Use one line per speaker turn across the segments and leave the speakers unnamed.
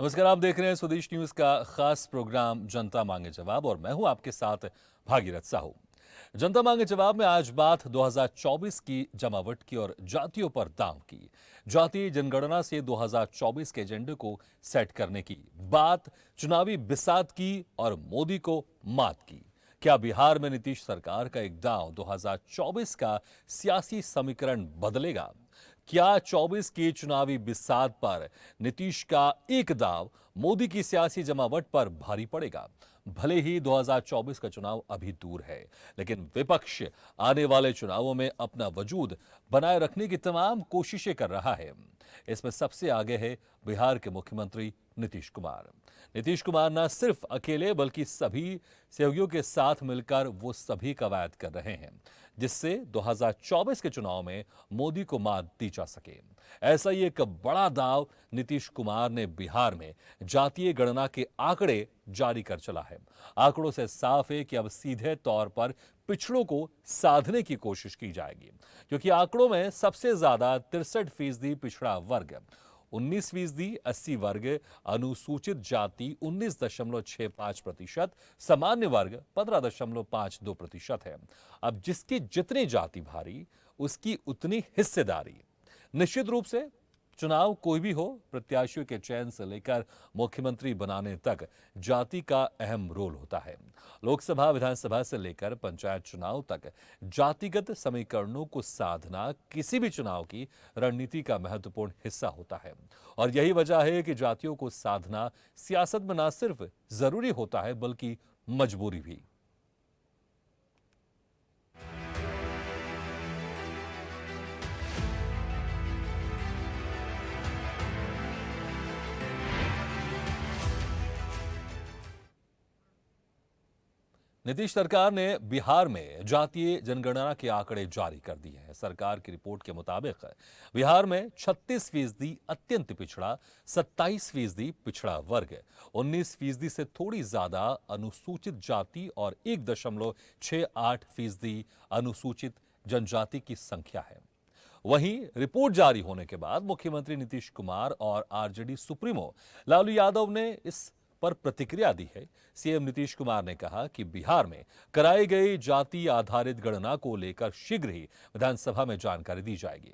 नमस्कार, आप देख रहे हैं स्वदेश न्यूज का खास प्रोग्राम जनता मांगे जवाब और मैं हूं आपके साथ भागीरथ साहू। जनता मांगे जवाब में आज बात 2024 की जमावट की और जातियों पर दांव की। जातीय जनगणना से 2024 के एजेंडे को सेट करने की बात, चुनावी बिसात की और मोदी को मात की। क्या बिहार में नीतीश सरकार का एक दांव 2024 का सियासी समीकरण बदलेगा? क्या 24 के चुनावी बिसात पर नीतीश का एक दांव मोदी की सियासी जमावट पर भारी पड़ेगा? भले ही 2024 का चुनाव अभी दूर है, लेकिन विपक्ष आने वाले चुनावों में अपना वजूद बनाए रखने की तमाम कोशिशें कर रहा है। इसमें सबसे आगे है बिहार के मुख्यमंत्री नीतीश कुमार। नीतीश कुमार न सिर्फ अकेले बल्कि सभी सहयोगियों के साथ मिलकर वो सभी कवायद कर रहे हैं जिससे 2024 के चुनाव में मोदी को मात दी जा सके। ऐसा ही एक बड़ा दांव नीतीश कुमार ने बिहार में जातीय गणना के आंकड़े जारी कर चला है। आंकड़ों से साफ है कि अब सीधे तौर पर पिछड़ों को साधने की कोशिश की जाएगी, क्योंकि आंकड़ों में सबसे ज्यादा 63% पिछड़ा वर्ग, 19% 80 वर्ग, अनुसूचित जाति 19.65%, सामान्य वर्ग 15.52% है। अब जिसकी जितनी जाति भारी उसकी उतनी हिस्सेदारी। निश्चित रूप से चुनाव कोई भी हो, प्रत्याशियों के चयन से लेकर मुख्यमंत्री बनाने तक जाति का अहम रोल होता है। लोकसभा, विधानसभा से लेकर पंचायत चुनाव तक जातिगत समीकरणों को साधना किसी भी चुनाव की रणनीति का महत्वपूर्ण हिस्सा होता है और यही वजह है कि जातियों को साधना सियासत में न सिर्फ जरूरी होता है बल्कि मजबूरी भी। नीतीश सरकार ने बिहार में जातीय जनगणना के आंकड़े जारी कर दिए हैं। सरकार की रिपोर्ट के मुताबिक बिहार में 36% अत्यंत पिछड़ा, 27% पिछड़ा वर्ग, 19% से थोड़ी ज्यादा अनुसूचित जाति और 1.68% अनुसूचित जनजाति की संख्या है। वहीं रिपोर्ट जारी होने के बाद मुख्यमंत्री नीतीश कुमार और आरजेडी सुप्रीमो लालू यादव ने इस पर प्रतिक्रिया दी है। सीएम नीतीश कुमार ने कहा कि बिहार में कराई गई जाति आधारित गणना को लेकर शीघ्र ही विधानसभा में जानकारी दी जाएगी।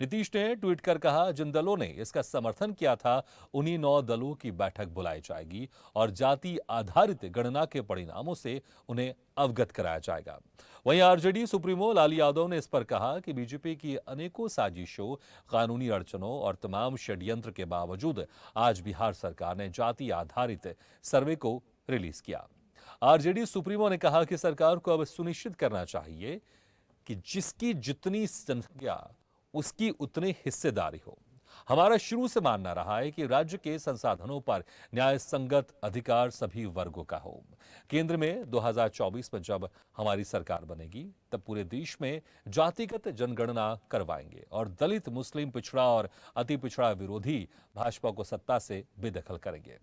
नीतीश ने ट्वीट कर कहा, जिन दलों ने इसका समर्थन किया था उन्हीं 9 दलों की बैठक बुलाई जाएगी और जाति आधारित गणना के परिणामों से उन्हें अवगत कराया जाएगा। वहीं आरजेडी सुप्रीमो लालू यादव ने इस पर कहा कि बीजेपी की अनेकों साजिशों, कानूनी अड़चनों और तमाम षड्यंत्र के बावजूद आज बिहार सरकार ने जाति आधारित सर्वे को रिलीज किया। आरजेडी सुप्रीमो ने कहा कि सरकार को अब सुनिश्चित करना चाहिए कि जिसकी जितनी संख्या उसकी उतनी हिस्सेदारी हो। हमारा शुरू से मानना रहा है कि राज्य के संसाधनों पर न्याय संगत अधिकार सभी वर्गों का हो। केंद्र में 2024 में जब हमारी सरकार बनेगी तब पूरे देश में जातिगत जनगणना करवाएंगे और दलित, मुस्लिम, पिछड़ा और अति पिछड़ा विरोधी भाजपा को सत्ता से बेदखल करेंगे।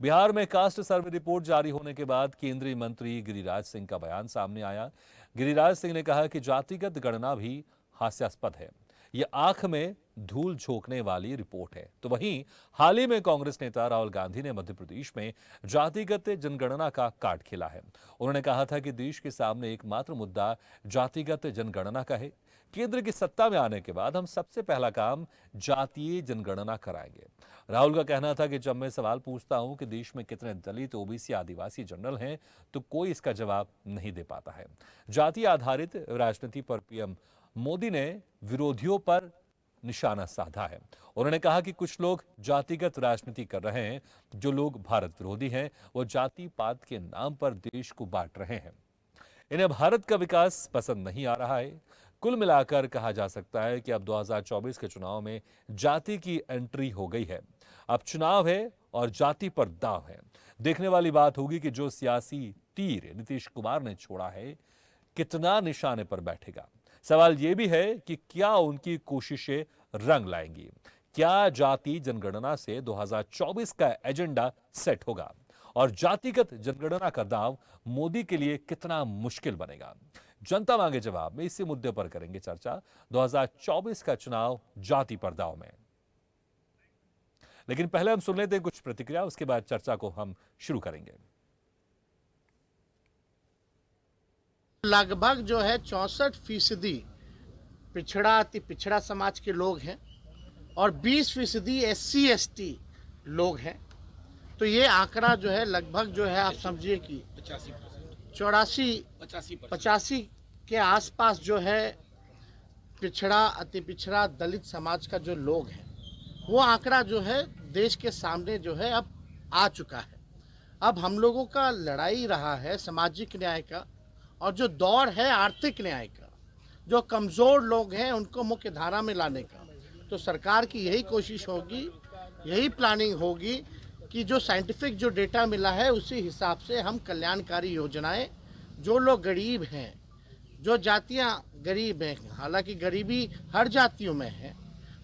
बिहार में कास्ट सर्वे रिपोर्ट जारी होने के बाद केंद्रीय मंत्री गिरिराज सिंह का बयान सामने आया। गिरिराज सिंह ने कहा कि जातिगत गणना भी हास्यास्पद है, ये आंख में धूल झोंकने वाली रिपोर्ट है। तो वहीं हाल ही में कांग्रेस नेता राहुल गांधी ने मध्य प्रदेश में जातिगत जनगणना का कार्ड खेला है। उन्होंने कहा था कि देश के सामने एकमात्र मुद्दा जातिगत जनगणना का है। केंद्र की सत्ता में आने के बाद हम सबसे पहला काम जातीय जनगणना कराएंगे। राहुल का कहना था कि जब मैं सवाल पूछता हूं कि देश में कितने दलित, ओबीसी, आदिवासी जनरल हैं, तो कोई इसका जवाब नहीं दे पाता है। जाति आधारित राजनीति पर पीएम मोदी ने विरोधियों पर निशाना साधा है। उन्होंने कहा कि कुछ लोग जातिगत राजनीति कर रहे हैं। जो लोग भारत विरोधी हैं वो जाति पात के नाम पर देश को बांट रहे हैं। इन्हें भारत का विकास पसंद नहीं आ रहा है। कुल मिलाकर कहा जा सकता है कि अब 2024 के चुनाव में जाति की एंट्री हो गई है। अब चुनाव है और जाति पर दांव है। देखने वाली बात होगी कि जो सियासी तीर नीतीश कुमार ने छोड़ा है कितना निशाने पर बैठेगा। सवाल यह भी है कि क्या उनकी कोशिशें रंग लाएंगी। क्या जाति जनगणना से 2024 का एजेंडा सेट होगा और जातिगत जनगणना का दांव मोदी के लिए कितना मुश्किल बनेगा? जनता मांगे जवाब में इसी मुद्दे पर करेंगे चर्चा। 2024 का चुनाव जाति पर दांव में। लेकिन पहले हम सुन लेते हैं कुछ प्रतिक्रिया, उसके बाद चर्चा को हम शुरू करेंगे।
लगभग जो है 64% पिछड़ा अति पिछड़ा समाज के लोग हैं और 20% SC ST लोग हैं। तो ये आंकड़ा जो है लगभग जो है आप समझिए कि 85 के आसपास जो है पिछड़ा अति पिछड़ा दलित समाज का जो लोग हैं, वो आंकड़ा जो है देश के सामने जो है अब आ चुका है। अब हम लोगों का लड़ाई रहा है सामाजिक न्याय का, और जो दौर है आर्थिक न्याय का, जो कमज़ोर लोग हैं उनको मुख्य धारा में लाने का। तो सरकार की यही कोशिश होगी, यही प्लानिंग होगी कि जो साइंटिफिक जो डेटा मिला है उसी हिसाब से हम कल्याणकारी योजनाएं, जो लोग गरीब हैं, जो जातियां गरीब हैं, हालांकि गरीबी हर जातियों में है,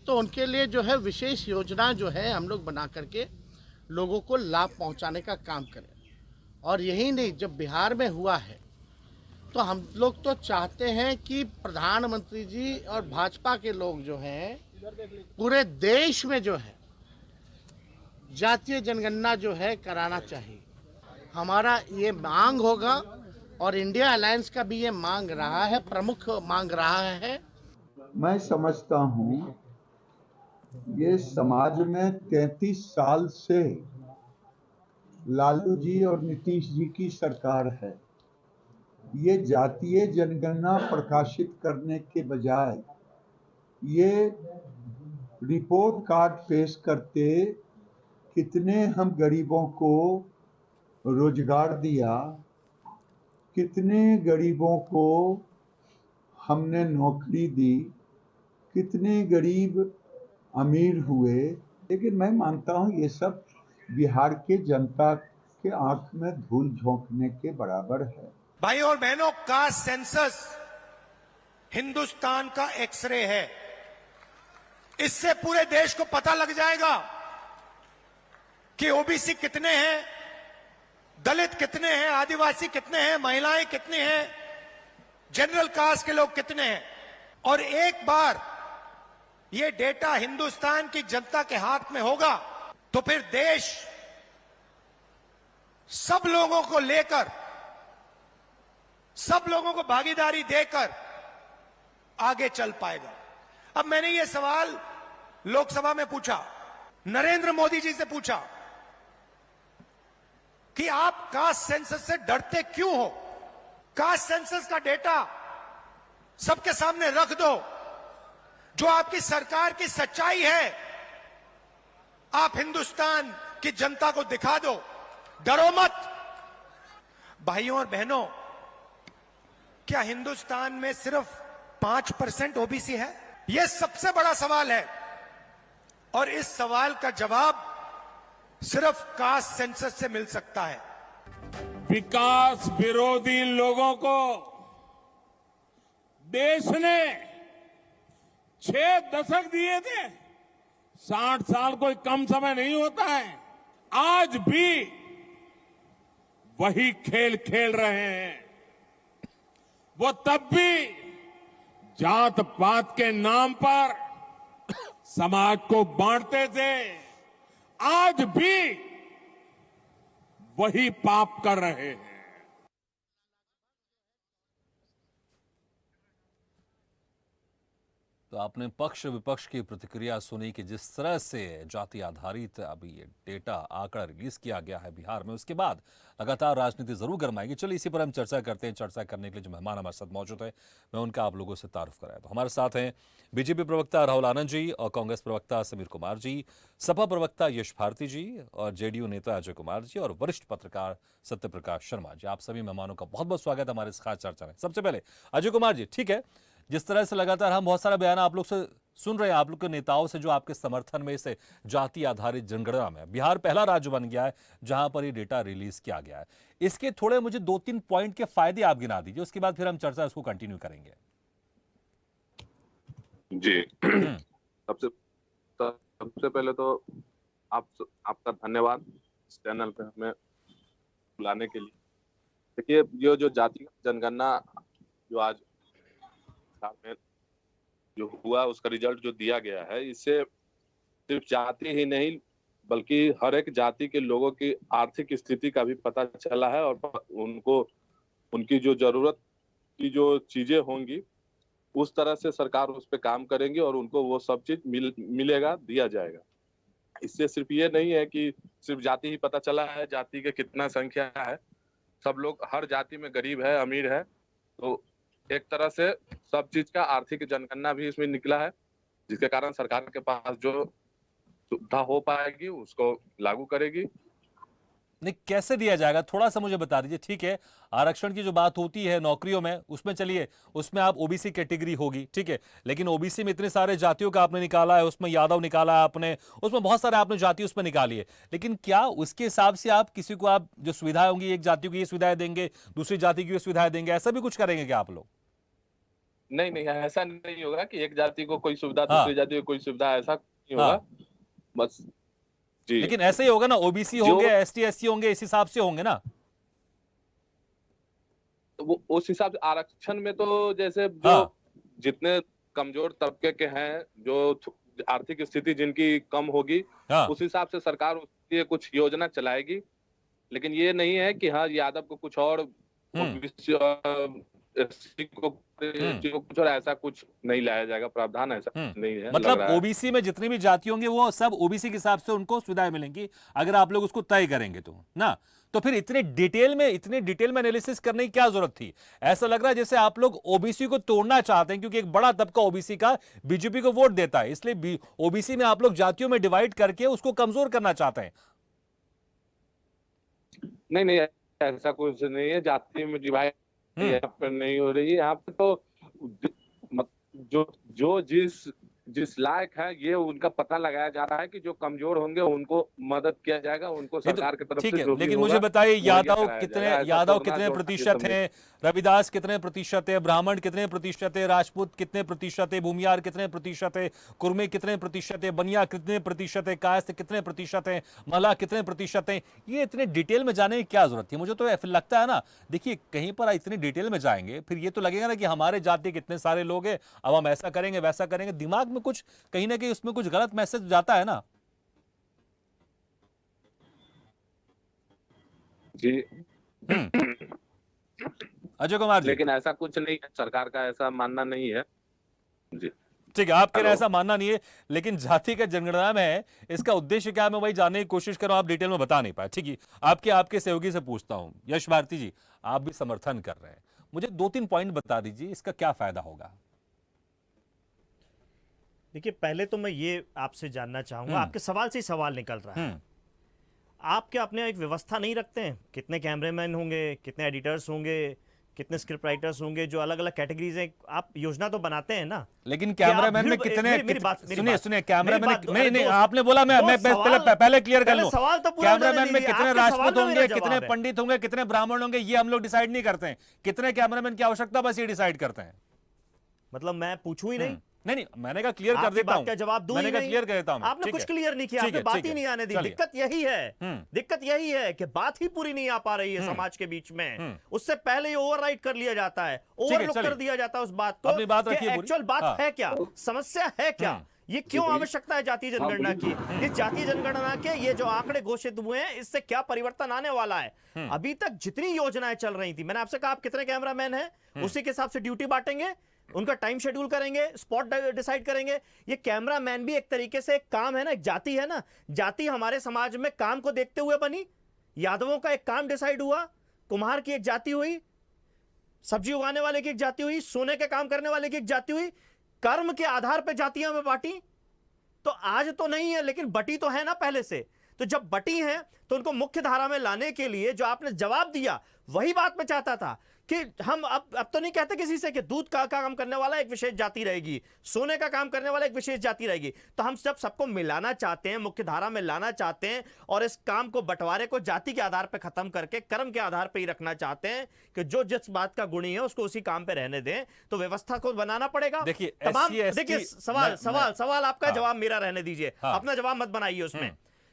तो उनके लिए जो है विशेष योजना जो है हम लोग बना करके लोगों को लाभ पहुंचाने का काम करें। और यही नहीं, जब बिहार में हुआ है तो हम लोग तो चाहते हैं कि प्रधानमंत्री जी और भाजपा के लोग जो हैं पूरे देश में जो है जातीय जनगणना जो है कराना चाहिए। हमारा ये मांग होगा और इंडिया अलायंस का भी ये मांग रहा है, प्रमुख मांग रहा है।
मैं समझता हूँ ये समाज में 33 साल से लालू जी और नीतीश जी की सरकार है। ये जातीय जनगणना प्रकाशित करने के बजाय ये रिपोर्ट कार्ड पेश करते, कितने हम गरीबों को रोजगार दिया, कितने गरीबों को हमने नौकरी दी, कितने गरीब अमीर हुए। लेकिन मैं मानता हूँ ये सब बिहार के जनता के आंख में धूल झोंकने के बराबर है।
भाई और बहनों, कास्ट सेंसस हिंदुस्तान का एक्सरे है। इससे पूरे देश को पता लग जाएगा कि ओबीसी कितने हैं, दलित कितने हैं, आदिवासी कितने हैं, महिलाएं कितनी हैं, जनरल कास्ट के लोग कितने हैं। और एक बार ये डेटा हिंदुस्तान की जनता के हाथ में होगा तो फिर देश सब लोगों को लेकर, सब लोगों को भागीदारी देकर आगे चल पाएगा। अब मैंने ये सवाल लोकसभा में पूछा, नरेंद्र मोदी जी से पूछा कि आप कास्ट सेंसस से डरते क्यों हो? कास्ट सेंसस का डेटा सबके सामने रख दो, जो आपकी सरकार की सच्चाई है आप हिंदुस्तान की जनता को दिखा दो, डरो मत। भाइयों और बहनों, क्या हिंदुस्तान में सिर्फ 5% ओबीसी है? यह सबसे बड़ा सवाल है और इस सवाल का जवाब सिर्फ कास्ट सेंसस से मिल सकता है।
विकास विरोधी लोगों को देश ने 6 दशक दिए थे। 60 साल कोई कम समय नहीं होता है। आज भी वही खेल खेल रहे हैं। वो तब भी जात पात के नाम पर समाज को बांटते थे, आज भी वही पाप कर रहे हैं।
तो आपने पक्ष विपक्ष की प्रतिक्रिया सुनी कि जिस तरह से जाति आधारित अभी ये डेटा आंकड़ा रिलीज किया गया है बिहार में, उसके बाद लगातार राजनीति जरूर गरमाएगी। चलिए इसी पर हम चर्चा करते हैं। चर्चा करने के लिए जो मेहमान हमारे साथ मौजूद है, मैं उनका आप लोगों से तारुफ कराया। तो हमारे साथ हैं बीजेपी प्रवक्ता राहुल आनंद जी और कांग्रेस प्रवक्ता समीर कुमार जी, सपा प्रवक्ता यश भारती जी और जेडीयू नेता अजय कुमार जी और वरिष्ठ पत्रकार सत्यप्रकाश शर्मा जी। आप सभी मेहमानों का बहुत बहुत स्वागत है हमारे इस खास चर्चा में। सबसे पहले अजय कुमार जी, ठीक है, जिस तरह से लगातार हम बहुत सारा बयान आप लोग से सुन रहे हैं, आप लोग के नेताओं से, जो आपके समर्थन में इसे जाति आधारित जनगणना में बिहार पहला राज्य बन गया है जहां पर ये डेटा रिलीज किया गया है। इसके थोड़े मुझे 2-3 पॉइंट के फायदे आप गिना दीजिए, उसके बाद फिर हम चर्चा इसको कंटिन्यू करेंगे।
जी सबसे पहले तो आपका धन्यवाद इस चैनल पे हमें बुलाने के लिए। देखिए, ये जो जाति जनगणना जो आज में जो हुआ, उसका रिजल्ट जो दिया गया है, इससे सिर्फ जाति ही नहीं बल्कि हर एक जाति के लोगों की आर्थिक स्थिति का भी पता चला है और उनको उनकी जो जरूरत की जो चीजें होंगी उस तरह से सरकार उस पर काम करेंगी और उनको वो सब चीज मिलेगा, दिया जाएगा। इससे सिर्फ ये नहीं है कि सिर्फ जाति ही पता चला है, जाति के कितना संख्या है, सब लोग हर जाति में गरीब है, अमीर है, तो एक तरह से सब चीज का आर्थिक जनगणना भी इसमें निकला है, जिसके कारण सरकार के पास जो सुविधा हो पाएगी उसको लागू करेगी।
नहीं, कैसे दिया जाएगा थोड़ा सा मुझे बता दीजिए। ठीक है, आरक्षण की जो बात होती है नौकरियों में, उसमें चलिए उसमें आप ओबीसी कैटेगरी होगी, ठीक है, लेकिन ओबीसी में इतने सारे जातियों का आपने निकाला है, उसमें यादव निकाला है आपने, उसमें बहुत सारे आपने जाति उसमें निकाली है, लेकिन क्या उसके हिसाब से आप किसी को आप जो सुविधाएं होंगी, एक जाति को ये सुविधाएं देंगे, दूसरी जाति की ये सुविधाएं देंगे, ऐसा भी कुछ करेंगे क्या आप लोग?
नहीं, ऐसा नहीं होगा कि एक जाति को कोई सुविधा
हाँ।
दूसरी जाति को कोई सुविधा, ऐसा नहीं होगा। बस जी,
लेकिन ऐसे ही होगा ना, ओबीसी होंगे, एसटी एससी होंगे, इस हिसाब से होंगे ना।
तो वो उस हिसाब से आरक्षण में तो जैसे जो
हाँ।
जितने कमजोर तबके के हैं, जो आर्थिक स्थिति जिनकी कम होगी,
हाँ।
उस हिसाब से सरकार उसके लिए कुछ योजना चलाएगी। लेकिन ये नहीं है कि हाँ यादव को कुछ और, ओबीसी एससी को कुछ और, ऐसा कुछ नहीं लाया जाएगा, प्रावधान ऐसा नहीं है।
मतलब ओबीसी में जितनी भी जाति होंगे वो सब ओबीसी के हिसाब से उनको सुविधाएं मिलेंगी, अगर आप लोग उसको तय करेंगे तो ना। तो फिर इतने डिटेल में एनालिसिस करने की क्या जरूरत थी? ऐसा लग रहा है जैसे आप लोग ओबीसी को तोड़ना चाहते हैं, क्योंकि एक बड़ा तबका ओबीसी का बीजेपी को वोट देता है, इसलिए ओबीसी में आप लोग जातियों में डिवाइड करके उसको कमजोर करना चाहते हैं।
नहीं, ऐसा कुछ नहीं है, जाति में डिवाइड यहाँ पर नहीं हो रही है। यहाँ पे तो जो जिस लायक है ये उनका पता लगाया जा रहा है कि जो कमजोर होंगे उनको मदद किया जाएगा, उनको सरकार की तरफ
ठीक
से
है,
जो भी
लेकिन
होगा,
मुझे बताइए यादव
कराया
कितने
जाएगा। ऐसा
यादव
तोड़ना
कितने
जोड़ना ये
प्रतिशत
सब
हैं, रविदास कितने प्रतिशत है, ब्राह्मण कितने प्रतिशत है, राजपूत कितने प्रतिशत है, भूमियार कितने प्रतिशत है, कुर्मी कितने प्रतिशत है, बनिया कितने प्रतिशत है, कायस्थ कितने प्रतिशत है, मला कितने प्रतिशत है, ये इतने डिटेल में जाने की क्या जरूरत थी? मुझे तो फिर लगता है ना, देखिए कहीं पर इतनी डिटेल में जाएंगे फिर ये तो लगेगा ना कि हमारे जाति कितने सारे लोग हैं, अब हम ऐसा करेंगे वैसा करेंगे, दिमाग में कुछ कहीं ना कहीं उसमें कुछ गलत मैसेज जाता है ना।
जी,
अजय कुमार जी,
लेकिन ऐसा कुछ नहीं है, सरकार का ऐसा मानना नहीं है। जी,
ठीक है, आपके
हेलो।
ऐसा मानना नहीं है, लेकिन जाति का जनगणना में है, इसका उद्देश्य क्या है मैं वही जानने की कोशिश कर रहा हूं, आप डिटेल में बता नहीं पाए। ठीक है, आपके सहयोगी से पूछता हूं, यश भारती जी, आप भी समर्थन कर रहे हैं, मुझे 2-3 पॉइंट बता दीजिए इसका क्या फायदा होगा।
देखिए, पहले तो मैं ये आपसे जानना चाहूंगा, आपके सवाल से ही सवाल निकल रहा है, आप क्या अपने एक व्यवस्था नहीं रखते हैं? कितने कैमरामैन होंगे, कितने एडिटर्स होंगे, कितने स्क्रिप्ट राइटर्स होंगे, जो अलग अलग कैटेगरीज हैं, आप योजना तो बनाते हैं ना।
लेकिन कैमरामैन में कितने, सुनिए कैमरामैन, नहीं
दोस्त,
आपने बोला मैं पहले क्लियर कर लूं,
सवाल तो पूरा होने
कैमरामैन में
दीजिए,
कितने
आपके
राजपूत
सवाल में
होंगे,
मेरा
कितने
जवाब है।
पंडित होंगे, कितने ब्राह्मण होंगे, ये हम लोग डिसाइड नहीं करते हैं, कितने कैमरामैन की आवश्यकता बस ये डिसाइड करते हैं।
मतलब मैं पूछूं ही नहीं?
नहीं, मैंने कहा क्लियर कर देता हूं,
क्या जवाब दूं ही
मैंने कहा
नहीं?
क्लियर कर देता हूं।
आपने
ठीक
कुछ
है,
क्लियर नहीं किया,
ठीक
आपने
है,
बात
ठीक
ही
है,
नहीं आने दी।
चलिए।
दिक्कत यही है कि बात ही पूरी नहीं आ पा रही है समाज के बीच में, उससे पहले ही ओवरराइड कर लिया जाता है, ओवरलुक कर दिया जाता है उस बात को।
अपनी बात रखिए पूरी।
एक्चुअल बात
हाँ।
है क्या, समस्या है क्या, ये क्यों आवश्यकता है जातीय जनगणना की, इस जातीय जनगणना के ये जो आंकड़े घोषित हुए हैं इससे क्या परिवर्तन आने वाला है? अभी तक जितनी योजनाएं चल रही थी, मैंने आपसे कहा आप कितने कैमरामैन हैं, उसी के हिसाब से ड्यूटी बांटेंगे, उनका टाइम शेड्यूल करेंगे, स्पॉट डिसाइड करेंगे। ये कैमरामैन भी एक तरीके से एक काम है ना, एक जाति है ना। जाति हमारे समाज में काम को देखते हुए बनी, यादवों का एक काम डिसाइड हुआ, कुम्हार की एक जाति हुई, सब्जी उगाने वाले की एक जाति हुई, सोने के काम करने वाले की एक जाति हुई, कर्म के आधार पर जातियां में बांटी। तो आज तो नहीं है, लेकिन बटी तो है ना पहले से। तो जब बटी है तो उनको मुख्य धारा में लाने के लिए जो आपने जवाब दिया, वही बात मैं चाहता था कि हम अब तो नहीं कहते किसी से कि दूध का काम करने वाला एक विशेष जाति रहेगी, सोने का काम करने वाला एक विशेष जाति रहेगी। तो हम सबको मिलाना चाहते हैं, मुख्य धारा में लाना चाहते हैं, और इस काम को, बंटवारे को जाति के आधार पर खत्म करके कर्म के आधार पर ही रखना चाहते हैं कि जो जिस बात का गुणी है उसको उसी काम पे रहने दें। तो व्यवस्था को बनाना पड़ेगा।
देखिए,
तमाम,
SC,
देखिए सवाल आपका जवाब मेरा रहने दीजिए, अपना जवाब मत बनाइए उसमें।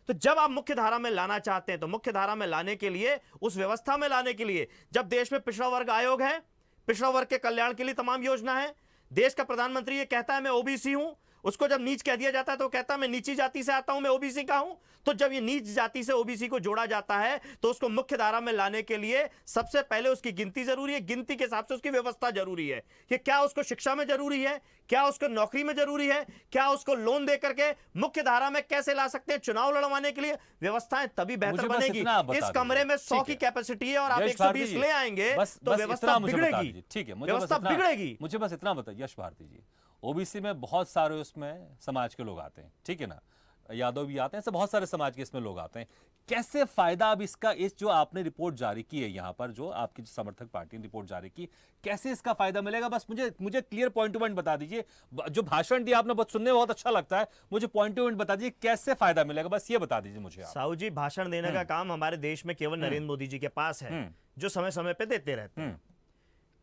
तो जब आप मुख्य धारा में लाना चाहते हैं, तो मुख्य धारा में लाने के लिए, उस व्यवस्था में लाने के लिए, जब देश में पिछड़ा वर्ग आयोग है, पिछड़ा वर्ग के कल्याण के लिए तमाम योजना है, देश का प्रधानमंत्री ये कहता है मैं ओबीसी हूं, उसको जब नीच कह दिया जाता है तो कहता है मैं नीची जाति से आता हूं, मैं ओबीसी का हूं। तो जब ये नीच जाति से ओबीसी को जोड़ा जाता है तो उसको मुख्य धारा में लाने के लिए सबसे पहले उसकी गिनती जरूरी है, गिनती के हिसाब से उसकी व्यवस्था जरूरी है कि क्या उसको शिक्षा में जरूरी है, क्या उसको नौकरी में जरूरी है, क्या उसको लोन दे करके मुख्य धारा में कैसे ला सकते हैं, चुनाव लड़वाने के लिए व्यवस्थाएं तभी बेहतर
मुझे बस
बनेगी।
इतना आप बता
इस कमरे में 100
ठीक
की
है।
कैपेसिटी है और आप
यश
120
भारती जी,
ले आएंगे तो व्यवस्था
इतना मुझे बता
बिगड़ेगी।
दीजिए, ठीक है,
व्यवस्था बिगड़ेगी।
मुझे बस इतना बताइए यश भारती जी, ओबीसी में बहुत सारे उसमें समाज के लोग आते हैं, ठीक है ना, यादव भी आते हैं, ऐसे बहुत सारे समाज के इसमें लोग आते हैं। कैसे फायदा अब इसका, इस जो आपने रिपोर्ट जारी की है यहाँ पर, जो आपकी समर्थक पार्टी ने रिपोर्ट जारी की, कैसे इसका फायदा मिलेगा? बस मुझे क्लियर पॉइंट टू पॉइंट बता दीजिए। जो भाषण दिया आपने बहुत सुनने में बहुत अच्छा लगता है, मुझे पॉइंट टू पॉइंट बता दीजिए कैसे फायदा मिलेगा, बस ये बता दीजिए मुझे आप।
साहू जी, भाषण देने का काम हमारे देश में केवल नरेंद्र मोदी जी के पास है, जो समय समय पे देते रहते हैं,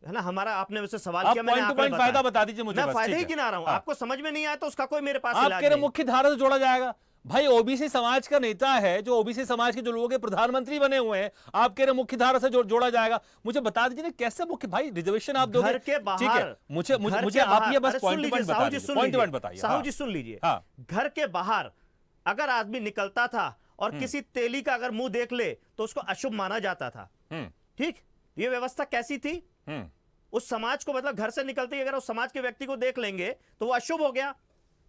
है ना। हमारा आपने वैसे सवाल
आप
किया, मैंने
point to
आंकड़े
point फायदा
बताए।
बता दीजिए मुझे,
मैं
बस,
फायदे
ठीक
ही
है।
गिना रहा हूं।
हाँ।
आपको समझ में नहीं आया तो उसका कोई मेरे पास
आप
इलाज
कह रहे
नहीं।
मुख्य धारा से जोड़ा जाएगा? भाई ओबीसी समाज का नेता है, जो ओबीसी समाज के जो लोग हैं प्रधानमंत्री बने हुए हैं, आप कह रहे मुख्य धारा से जोड़ा जाएगा? मुझे बता दीजिए कैसे मुख्य, भाई रिजर्वेशन आप दोगे,
घर के बाहर,
ठीक है, मुझे आप ये बस पॉइंट टू पॉइंट बता दीजिए, पॉइंट टू पॉइंट बताइए।
साहू जी सुन लीजिए,
हाँ।
घर के बाहर अगर आदमी निकलता था और किसी तेली का अगर मुंह देख ले तो उसको अशुभ माना जाता था, ठीक। ये व्यवस्था कैसी थी? उस समाज को, मतलब घर से निकलते ही अगर उस समाज के व्यक्ति को देख लेंगे तो वो अशुभ हो गया।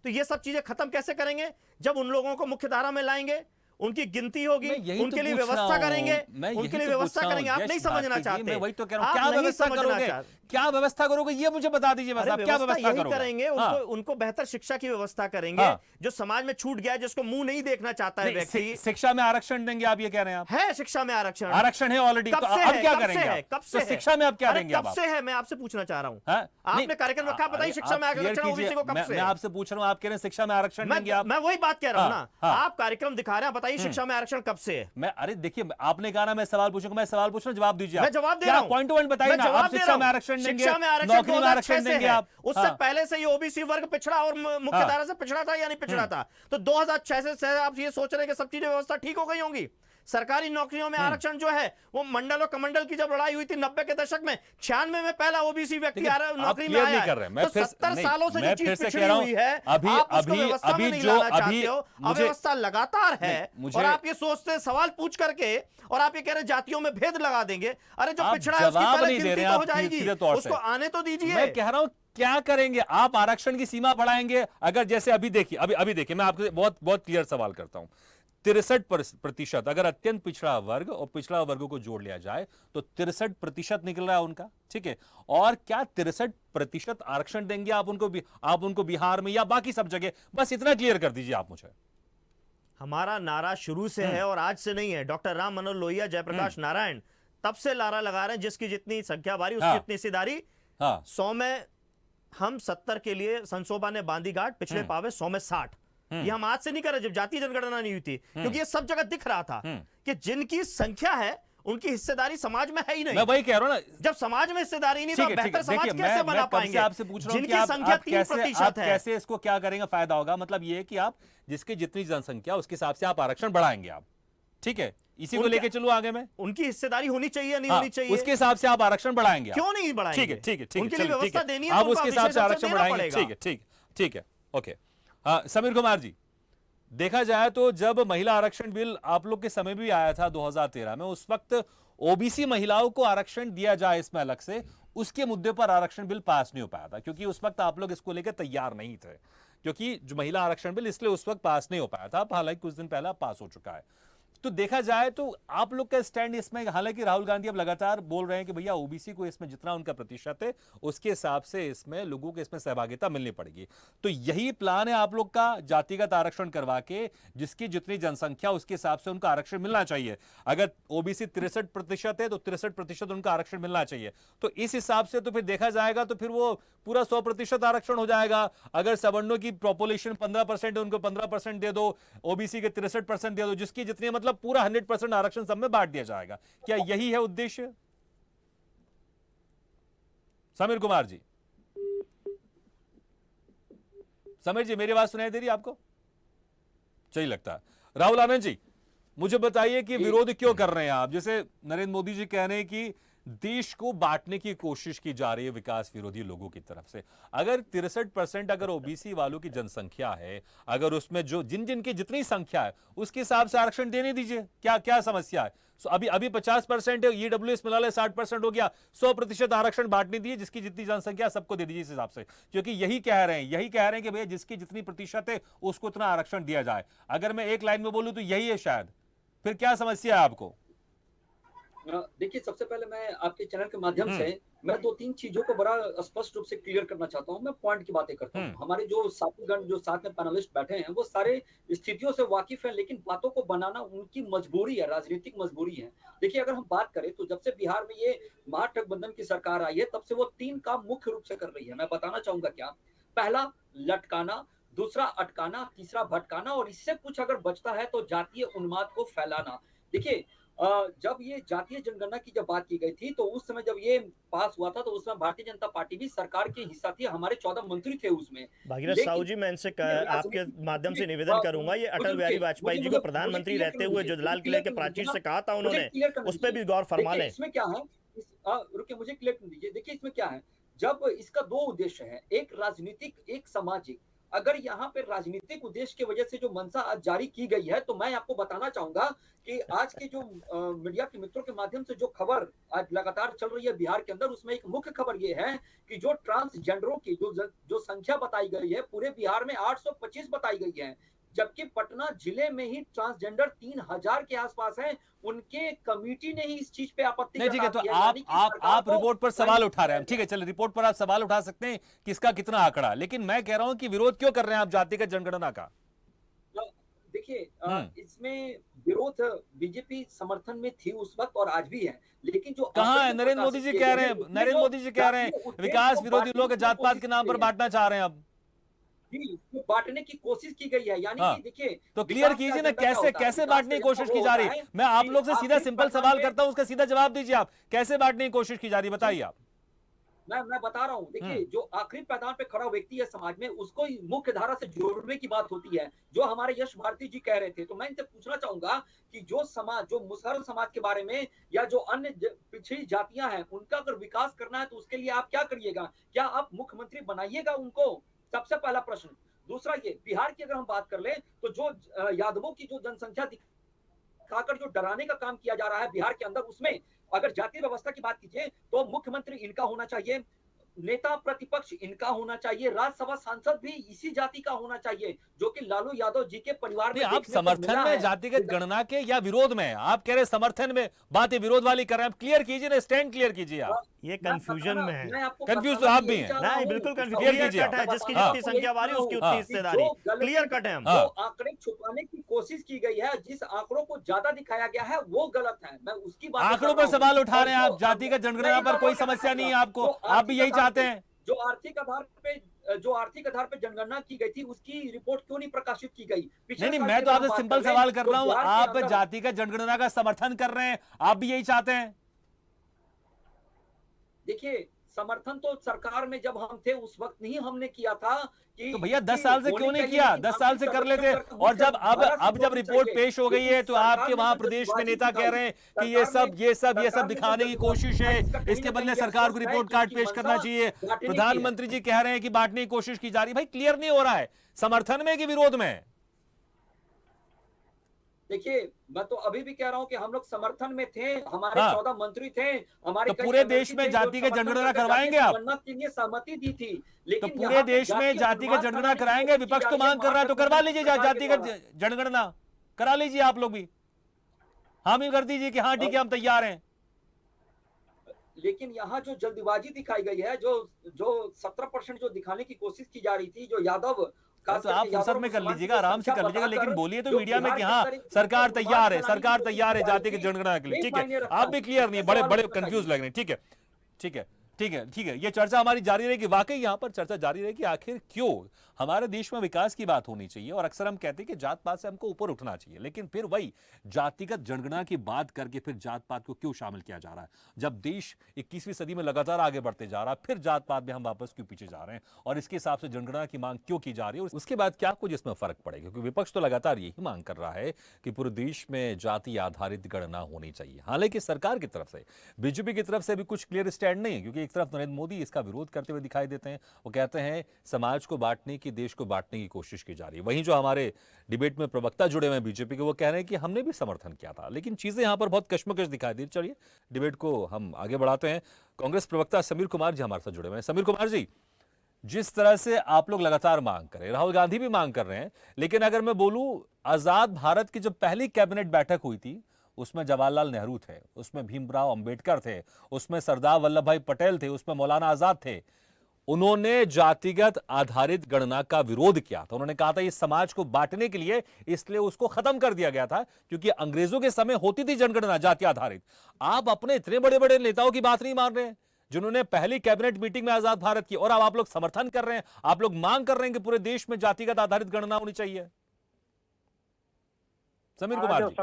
तो ये सब चीजें खत्म कैसे करेंगे? जब उन लोगों को मुख्य धारा में लाएंगे, उनकी गिनती होगी, उनके लिए व्यवस्था करेंगे, उनके लिए व्यवस्था करेंगे। आप नहीं समझना चाहते,
मैं वही तो कह रहा हूं,
आप
क्या
नहीं
व्यवस्था
समझना
करोगे,
चाहते।
क्या व्यवस्था करोगे ये मुझे बता दीजिए बस,
अरे
आप क्या व्यवस्था
यही
करोगे?
करेंगे,
हाँ।
उनको बेहतर शिक्षा की व्यवस्था करेंगे।
हाँ।
जो समाज में छूट गया है, जिसको मुंह नहीं देखना चाहता है
नहीं,
व्यक्ति,
शिक्षा में आरक्षण देंगे आप, ये कह रहे हैं आप?
है शिक्षा में आरक्षण,
आरक्षण है ऑलरेडी,
कब
तो
से
अब
है?
क्या
कब
करेंगे
से है?
आप?
कब से
तो
है?
शिक्षा में आप क्या
अरे
देंगे?
कब से है? मैं आपसे पूछना चाह रहा हूँ,
हाँ?
आपने कार्यक्रम रखा, बताइए शिक्षा में आरक्षण ओबीसी को कब से?
मैं आपसे पूछ रहा हूँ, आप कह रहे हैं शिक्षा में आरक्षण देंगे आप?
मैं वही बात कह रहा हूँ
हाँ,
ना,
हाँ।
आप कार्यक्रम दिखा रहे हैं, बताइए शिक्षा में आरक्षण कब से है?
मैं, अरे देखिए, आपने कहा ना मैं सवाल पूछूंगा, मैं सवाल पूछ रहा हूं, जवाब दीजिए।
मैं जवाब दे रहा हूं,
पॉइंट टू पॉइंट बताइए ना, आप शिक्षा में आरक्षण देंगे,
शिक्षा में आरक्षण
नौकरी में आरक्षण
2006 से
देंगे
है।
आप?
उससे
हाँ।
पहले से ये ओबीसी वर्ग पिछड़ा और मुख्य
हाँ।
धारा से पिछड़ा था या नहीं पिछड़ा था? तो 2006 से आप ये सोच रहे हैं कि सब चीजें व्यवस्था ठीक हो गई होंगी? सरकारी नौकरियों में आरक्षण जो है वो मंडल और कमंडल की जब लड़ाई हुई थी 90 के दशक में, 96 में पहला ओबीसी व्यक्ति नौकरी में आया है। तो 70 सालों से जो चीज पिछड़ी हुई है, आप उसको व्यवस्था में नहीं लाना चाहते हो, अव्यवस्था लगातार है। और आप ये सोचते हैं सवाल पूछ करके, और आप ये कह रहे हैं जातियों में भेद लगा देंगे। अरे जो पिछड़ा है उसकी पहले गिनती तो हो जाएगी, उसको आने तो दीजिए।
मैं कह रहा हूं क्या करेंगे आप? आरक्षण की सीमा बढ़ाएंगे? अगर जैसे अभी देखिए मैं आपसे बहुत क्लियर सवाल करता हूं, 63% अगर अत्यंत पिछड़ा वर्ग और पिछड़ा वर्गों को जोड़ लिया जाए तो 63% निकल रहा है उनका, ठीक है। और क्या 63% आरक्षण देंगे आप उनको बिहार में या बाकी सब जगह? बस इतना क्लियर कर दीजिए आप मुझे।
हमारा नारा शुरू से है और आज से नहीं है। डॉक्टर राम मनोहर लोहिया, जयप्रकाश नारायण तब से नारा लगा रहे हैं, जिसकी जितनी संख्या बारी उसकी जितनी हिस्सेदारी। 100 में हम 70 के लिए संसोबा ने बांधी गांठ, पिछले पावे 100 में 60। ये हम आज से नहीं कर रहे, जब जातीय जनगणना नहीं हुई थी, क्योंकि ये सब जगह दिख रहा था कि जिनकी संख्या है उनकी हिस्सेदारी समाज में है ही नहीं।
मैं वही कह रहा हूं ना,
जब समाज में हिस्सेदारी नहीं तो आप बेहतर समाज कैसे बना पाएंगे?
आपसे पूछ रहा हूं
जिनकी संख्या 3% है,
कैसे इसको क्या करेंगे, फायदा होगा? मतलब ये है कि आप जिसकी जितनी जनसंख्या उसके हिसाब से आप आरक्षण बढ़ाएंगे आप, ठीक है। इसी को लेके चलूं आगे में,
उनकी हिस्सेदारी होनी चाहिए नहीं होनी चाहिए,
उसके हिसाब से आप आरक्षण बढ़ाएंगे।
क्यों नहीं बढ़ाएंगे?
ठीक है,
उनके लिए व्यवस्था देनी है,
आप
तो
उसके हिसाब से आरक्षण बढ़ाएंगे।
बढ़ाएंगे।
ठीक है, ओके। समीर कुमार जी, देखा जाए तो जब महिला आरक्षण बिल आप लोग के समय भी आया था 2013 में, उस वक्त ओबीसी महिलाओं को आरक्षण दिया जाए इसमें अलग से, उसके मुद्दे पर आरक्षण बिल पास नहीं हो पाया था, क्योंकि उस वक्त आप लोग इसको लेकर तैयार नहीं थे, क्योंकि जो महिला आरक्षण बिल इसलिए उस वक्त पास नहीं हो पाया था। हालांकि कुछ दिन पहले पास हो चुका है। तो देखा जाए तो आप लोग का स्टैंड इसमें, हालांकि राहुल गांधी अब लगातार बोल रहे हैं कि भैया ओबीसी को इसमें जितना उनका प्रतिशत है उसके हिसाब से इसमें लोगों को इसमें सहभागिता मिलनी पड़ेगी। तो यही प्लान है आप लोग का, जातिगत आरक्षण करवा के जिसकी जितनी जनसंख्या उसके हिसाब से उनका आरक्षण मिलना चाहिए। अगर ओबीसी 63% है तो 63% उनका आरक्षण मिलना चाहिए। तो इस हिसाब से तो फिर देखा जाएगा तो फिर वो पूरा 100% आरक्षण हो जाएगा। अगर सवर्णों की पॉपुलेशन 15% है, उनको 15% दे दो, ओबीसी के 63% दे दो, जिसकी जितनी मतलब पूरा 100% आरक्षण सब में बांट दिया जाएगा। क्या यही है उद्देश्य? समीर कुमार जी, समीर जी मेरी बात सुनाई दे रही है आपको? सही लगता है। राहुल आनंद जी, मुझे बताइए कि विरोध क्यों कर रहे हैं आप? जैसे नरेंद्र मोदी जी कह रहे हैं कि देश को बांटने की कोशिश की जा रही है विकास विरोधी लोगों की तरफ से। अगर 63% अगर ओबीसी वालों की जनसंख्या है, अगर उसमें जो जिन जिन की जितनी संख्या है उसके हिसाब से आरक्षण देने दीजिए, क्या क्या समस्या है। अभी 50% ईडब्ल्यूएस मिला ले, 60% हो गया, 100% आरक्षण बांटने दिए, जिसकी जितनी जनसंख्या सबको दे दीजिए इस हिसाब से, क्योंकि यही कह रहे हैं कि भैया जिसकी जितनी प्रतिशत है उसको उतना आरक्षण दिया जाए। अगर मैं एक लाइन में बोलूं तो यही है शायद। फिर क्या समस्या है आपको?
देखिए, सबसे पहले मैं आपके चैनल के माध्यम से मैं 2-3 चीजों को बड़ा स्पष्ट रूप से क्लियर करना चाहता हूं। मैं पॉइंट की बातें करता हूं। हमारे जो साथीगण जो साथ में पैनलिस्ट बैठे हैं वो सारे स्थितियों से वाकिफ हैं, लेकिन बातों को बनाना उनकी मजबूरी है, राजनीतिक मजबूरी है। देखिए, अगर हम बात करें तो जब से बिहार में ये महागठबंधन की सरकार आई है तब से वो 3 काम मुख्य रूप से कर रही है। मैं बताना चाहूंगा क्या। पहला, लटकाना, दूसरा अटकाना, तीसरा भटकाना, और इससे कुछ अगर बचता है तो जातीय उन्माद को फैलाना। देखिए, जब ये जातीय जनगणना की जब बात की गई थी तो उस समय जब ये पास हुआ था तो उस समय भारतीय जनता पार्टी भी सरकार की हिस्सा थी, हमारे 14 मंत्री थे उसमें।
भागीरथ साहू जी, मैं इनसे आपके माध्यम से निवेदन करूंगा, ये अटल बिहारी वाजपेयी जी को प्रधानमंत्री रहते हुए जो लाल किले के प्राचीर से कहा था उन्होंने, उस पर भी गौर फरमा लें।
इसमें क्या है, रुकिए मुझे क्लियर कर दीजिए। देखिए, इसमें क्या है, जब इसका 2 उद्देश्य है, एक राजनीतिक, एक सामाजिक। अगर यहाँ पे राजनीतिक उद्देश्य की वजह से जो मंशा आज जारी की गई है तो मैं आपको बताना चाहूंगा कि आज के जो मीडिया के मित्रों के माध्यम से जो खबर आज लगातार चल रही है बिहार के अंदर, उसमें एक मुख्य खबर ये है कि जो ट्रांसजेंडरों की जो संख्या बताई गई है पूरे बिहार में 825 बताई गई है, जबकि पटना जिले में ही ट्रांसजेंडर 3000 के आसपास हैं। उनके कमेटी ने ही इस चीज पे आपत्ति
नहीं, ठीक है, तो आप रिपोर्ट पर सवाल उठा रहे हैं, ठीक है, चलिए रिपोर्ट पर आप सवाल उठा सकते हैं किसका कितना आंकड़ा, लेकिन मैं कह रहा हूं कि विरोध क्यों कर रहे हैं आप जातिगत जनगणना का?
देखिए, इसमें विरोध बीजेपी समर्थन में थी उस वक्त और आज भी है, लेकिन जो
कहां है? नरेंद्र मोदी जी कह रहे हैं, नरेंद्र मोदी जी कह रहे हैं विकास विरोधी लोग जात पात के नाम पर बांटना चाह रहे हैं। अब
बांटने की कोशिश की गई है, यानी कि देखिए,
तो क्लियर कीजिए ना, कैसे बांटने की कोशिश की जा रही है। मैं आप लोग से सीधा सिंपल सवाल करता हूं, उसका सीधा जवाब दीजिए आप, कैसे बांटने की कोशिश की जा रही है, बताइए आप।
मैं बता रहा हूँ। देखिए, जो आखिरी पैदान पे खड़ा व्यक्ति है समाज में, उसको मुख्य धारा से जोड़ने की बात होती है, जो हमारे यश भारती जी कह रहे थे। तो मैं इनसे पूछना चाहूंगा कि जो समाज, जो मुसहर समाज के बारे में या जो अन्य पिछड़ी जातियां हैं, उनका अगर विकास करना है तो उसके लिए आप क्या करिएगा? क्या आप मुख्यमंत्री बनाइएगा उनको? सबसे पहला प्रश्न। दूसरा, ये बिहार की अगर हम बात कर ले तो जो यादवों की जो जनसंख्या दिखाकर जो डराने का काम किया जा रहा है बिहार के अंदर, उसमें अगर जातीय व्यवस्था की बात कीजिए तो मुख्यमंत्री इनका होना चाहिए, नेता प्रतिपक्ष इनका होना चाहिए, राज्यसभा सांसद भी इसी जाति का होना चाहिए, जो कि लालू यादव जी के परिवार में।
आप समर्थन में जातिगत गणना के या विरोध में? आप कह रहे समर्थन में, बातें विरोध वाली कर रहे हैं, आप क्लियर कीजिए ना, स्टैंड क्लियर कीजिए आप।
ये कंफ्यूजन में है,
कंफ्यूज तो आप भी हैं।
नहीं, बिल्कुल क्लियर कट है, जिसकी जितनी संख्या वाली उसकी उतनी हिस्सेदारी, क्लियर कट है।
जो आंकड़े छुपाने की कोशिश की गई है, जिस आंकड़ों को ज्यादा दिखाया गया है वो गलत है। मैं उसकी बात,
आंकड़ों पर सवाल उठा रहे हैं आप, जातिगत जनगणना पर कोई समस्या नहीं है आपको, आप भी यही चाहते हैं।
जो आर्थिक आधार पे जनगणना की गई थी उसकी रिपोर्ट क्यों नहीं प्रकाशित की गई?
नहीं, मैं तो आपसे सिंपल सवाल कर रहा हूं, आप जातिगत जनगणना का समर्थन कर रहे हैं, आप भी यही चाहते हैं?
देखिए, समर्थन तो सरकार में जब हम थे उस वक्त नहीं हमने किया था कि,
तो भैया 10 साल से क्यों नहीं किया? 10 साल से कर लेते। और अब जब रिपोर्ट पेश हो गई है तो आपके वहां प्रदेश में नेता कह रहे हैं कि ये सब दिखाने की कोशिश है, इसके बदले सरकार को रिपोर्ट कार्ड पेश करना चाहिए। प्रधानमंत्री जी कह रहे हैं कि बांटने की कोशिश की जा रही है। भाई क्लियर नहीं हो रहा है, समर्थन में कि विरोध में?
देखिए, मैं तो अभी भी कह रहा हूं कि हम लोग समर्थन में थे, हमारे 14 मंत्री थे, हमारे
तो पूरे देश में जातिगत जनगणना करवाएंगे आप?
के लिए सहमति दी थी, लेकिन
तो पूरे देश में जातिगत जनगणना कराएंगे? विपक्ष तो मांग कर रहा है, तो करवा लीजिए जातिगत जनगणना, करा लीजिए आप लोग भी, हामी कर दीजिए कि हाँ ठीक है हम तैयार हैं।
लेकिन यहाँ जो जल्दबाजी दिखाई गई है, जो 17% जो दिखाने की कोशिश की जा रही थी, जो यादव,
तो आप फुर्सत में कर लीजिएगा, आराम से कर लीजिएगा, लेकिन बोलिए तो मीडिया में कि हाँ सरकार तैयार है जातिगत जनगणना के लिए। ठीक है, आप भी क्लियर नहीं, बड़े कंफ्यूज लग रहे हैं। ठीक है, ये चर्चा हमारी जारी रहेगी, वाकई यहाँ पर चर्चा जारी रहेगी, आखिर क्यों हमारे देश में विकास की बात होनी चाहिए और अक्सर हम कहते हैं कि जात पात से हमको ऊपर उठना चाहिए, लेकिन फिर वही जातिगत जनगणना की बात करके फिर जात पात को क्यों शामिल किया जा रहा है? जब देश 21वीं सदी में लगातार आगे बढ़ते जा रहा है, फिर जात पात में हम वापस क्यों पीछे जा रहे हैं और इसके हिसाब से जनगणना की मांग क्यों की जा रही है? और उसके बाद क्या कुछ इसमें फर्क पड़ेगा? क्योंकि विपक्ष तो लगातार यही मांग कर रहा है कि पूरे देश में जाति आधारित गणना होनी चाहिए। हालांकि सरकार की तरफ से, बीजेपी की तरफ से भी कुछ क्लियर स्टैंड नहीं है, क्योंकि एक तरफ नरेंद्र मोदी इसका विरोध करते हुए दिखाई देते हैं। वो कहते हैं समाज को बांटने की, देश को बांटने की कोशिश की जा रही है। वहीं जो हमारे डिबेट में प्रवक्ता जुड़े हुए हैं बीजेपी के, वो कह रहे हैं कि हमने भी समर्थन किया था, लेकिन चीजें यहां पर बहुत कश्मकश दिखाई दी। चलिए डिबेट को हम आगे बढ़ाते हैं। कांग्रेस प्रवक्ता समीर कुमार जी हमारे साथ जुड़े हुए हैं। समीर कुमार जी, जिस तरह से आप लोग लगातार मांग कर रहे हैं, राहुल गांधी भी मांग कर रहे हैं, लेकिन अगर मैं बोलूं आजाद भारत की जो पहली कैबिनेट बैठक हुई थी उसमें जवाहरलाल नेहरू थे, उसमें भीमराव अंबेडकर थे, उसमें सरदार वल्लभ भाई पटेल थे, उसमें मौलाना आजाद थे। उन्होंने जातिगत आधारित गणना का विरोध किया था। उन्होंने कहा था ये समाज को बांटने के लिए, इसलिए उसको खत्म कर दिया गया था, क्योंकि अंग्रेजों के समय होती थी जनगणना जाति आधारित। आप अपने इतने बड़े बड़े नेताओं की बात नहीं मान रहे हैं जिन्होंने पहली कैबिनेट मीटिंग में आजाद भारत की, और अब आप लोग समर्थन कर रहे हैं, आप लोग मांग कर रहे हैं कि पूरे देश में जातिगत आधारित गणना होनी चाहिए। समीर कुमार जी,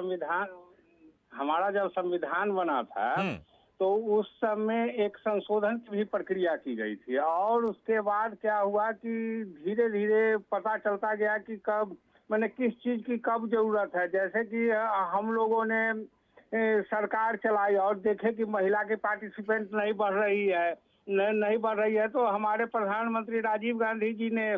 हमारा जब संविधान बना था तो उस समय एक संशोधन की भी प्रक्रिया की गई थी, और उसके बाद क्या हुआ कि धीरे धीरे पता चलता गया कि कब, मैंने किस चीज की कब जरूरत है। जैसे कि हम लोगों ने सरकार चलाई और देखे कि महिला की पार्टिसिपेंट नहीं बढ़ रही है, नहीं बढ़ रही है, तो हमारे प्रधानमंत्री राजीव गांधी जी ने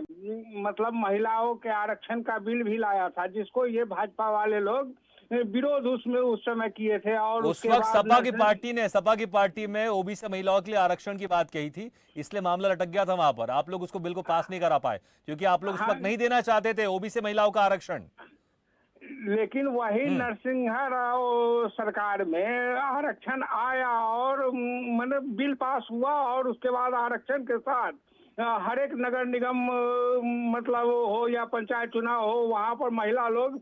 मतलब महिलाओं के आरक्षण का बिल भी लाया था, जिसको ये भाजपा वाले लोग विरोध उसमें उस समय किए थे। और
उस वक्त सपा की पार्टी में ओबीसी महिलाओं के लिए आरक्षण की बात कही थी, इसलिए मामला लटक गया था वहां पर। आप लोग उसको बिल को पास नहीं करा पाए क्योंकि आप लोग उस वक्त नहीं देना चाहते थे ओबीसी महिलाओं का आरक्षण।
लेकिन वही नरसिंह राव सरकार में आरक्षण आया और मतलब बिल पास हुआ, और उसके बाद आरक्षण के साथ हर एक नगर निगम मतलब हो या पंचायत चुनाव हो, वहां पर महिला लोग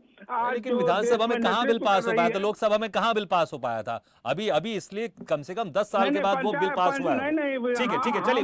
लेकिन विधानसभा में कहां बिल पास हो पाया था? लोकसभा में कहां बिल पास हो पाया था? अभी इसलिए कम से कम 10 साल के बाद वो बिल पास हुआ है। ठीक है, चलिए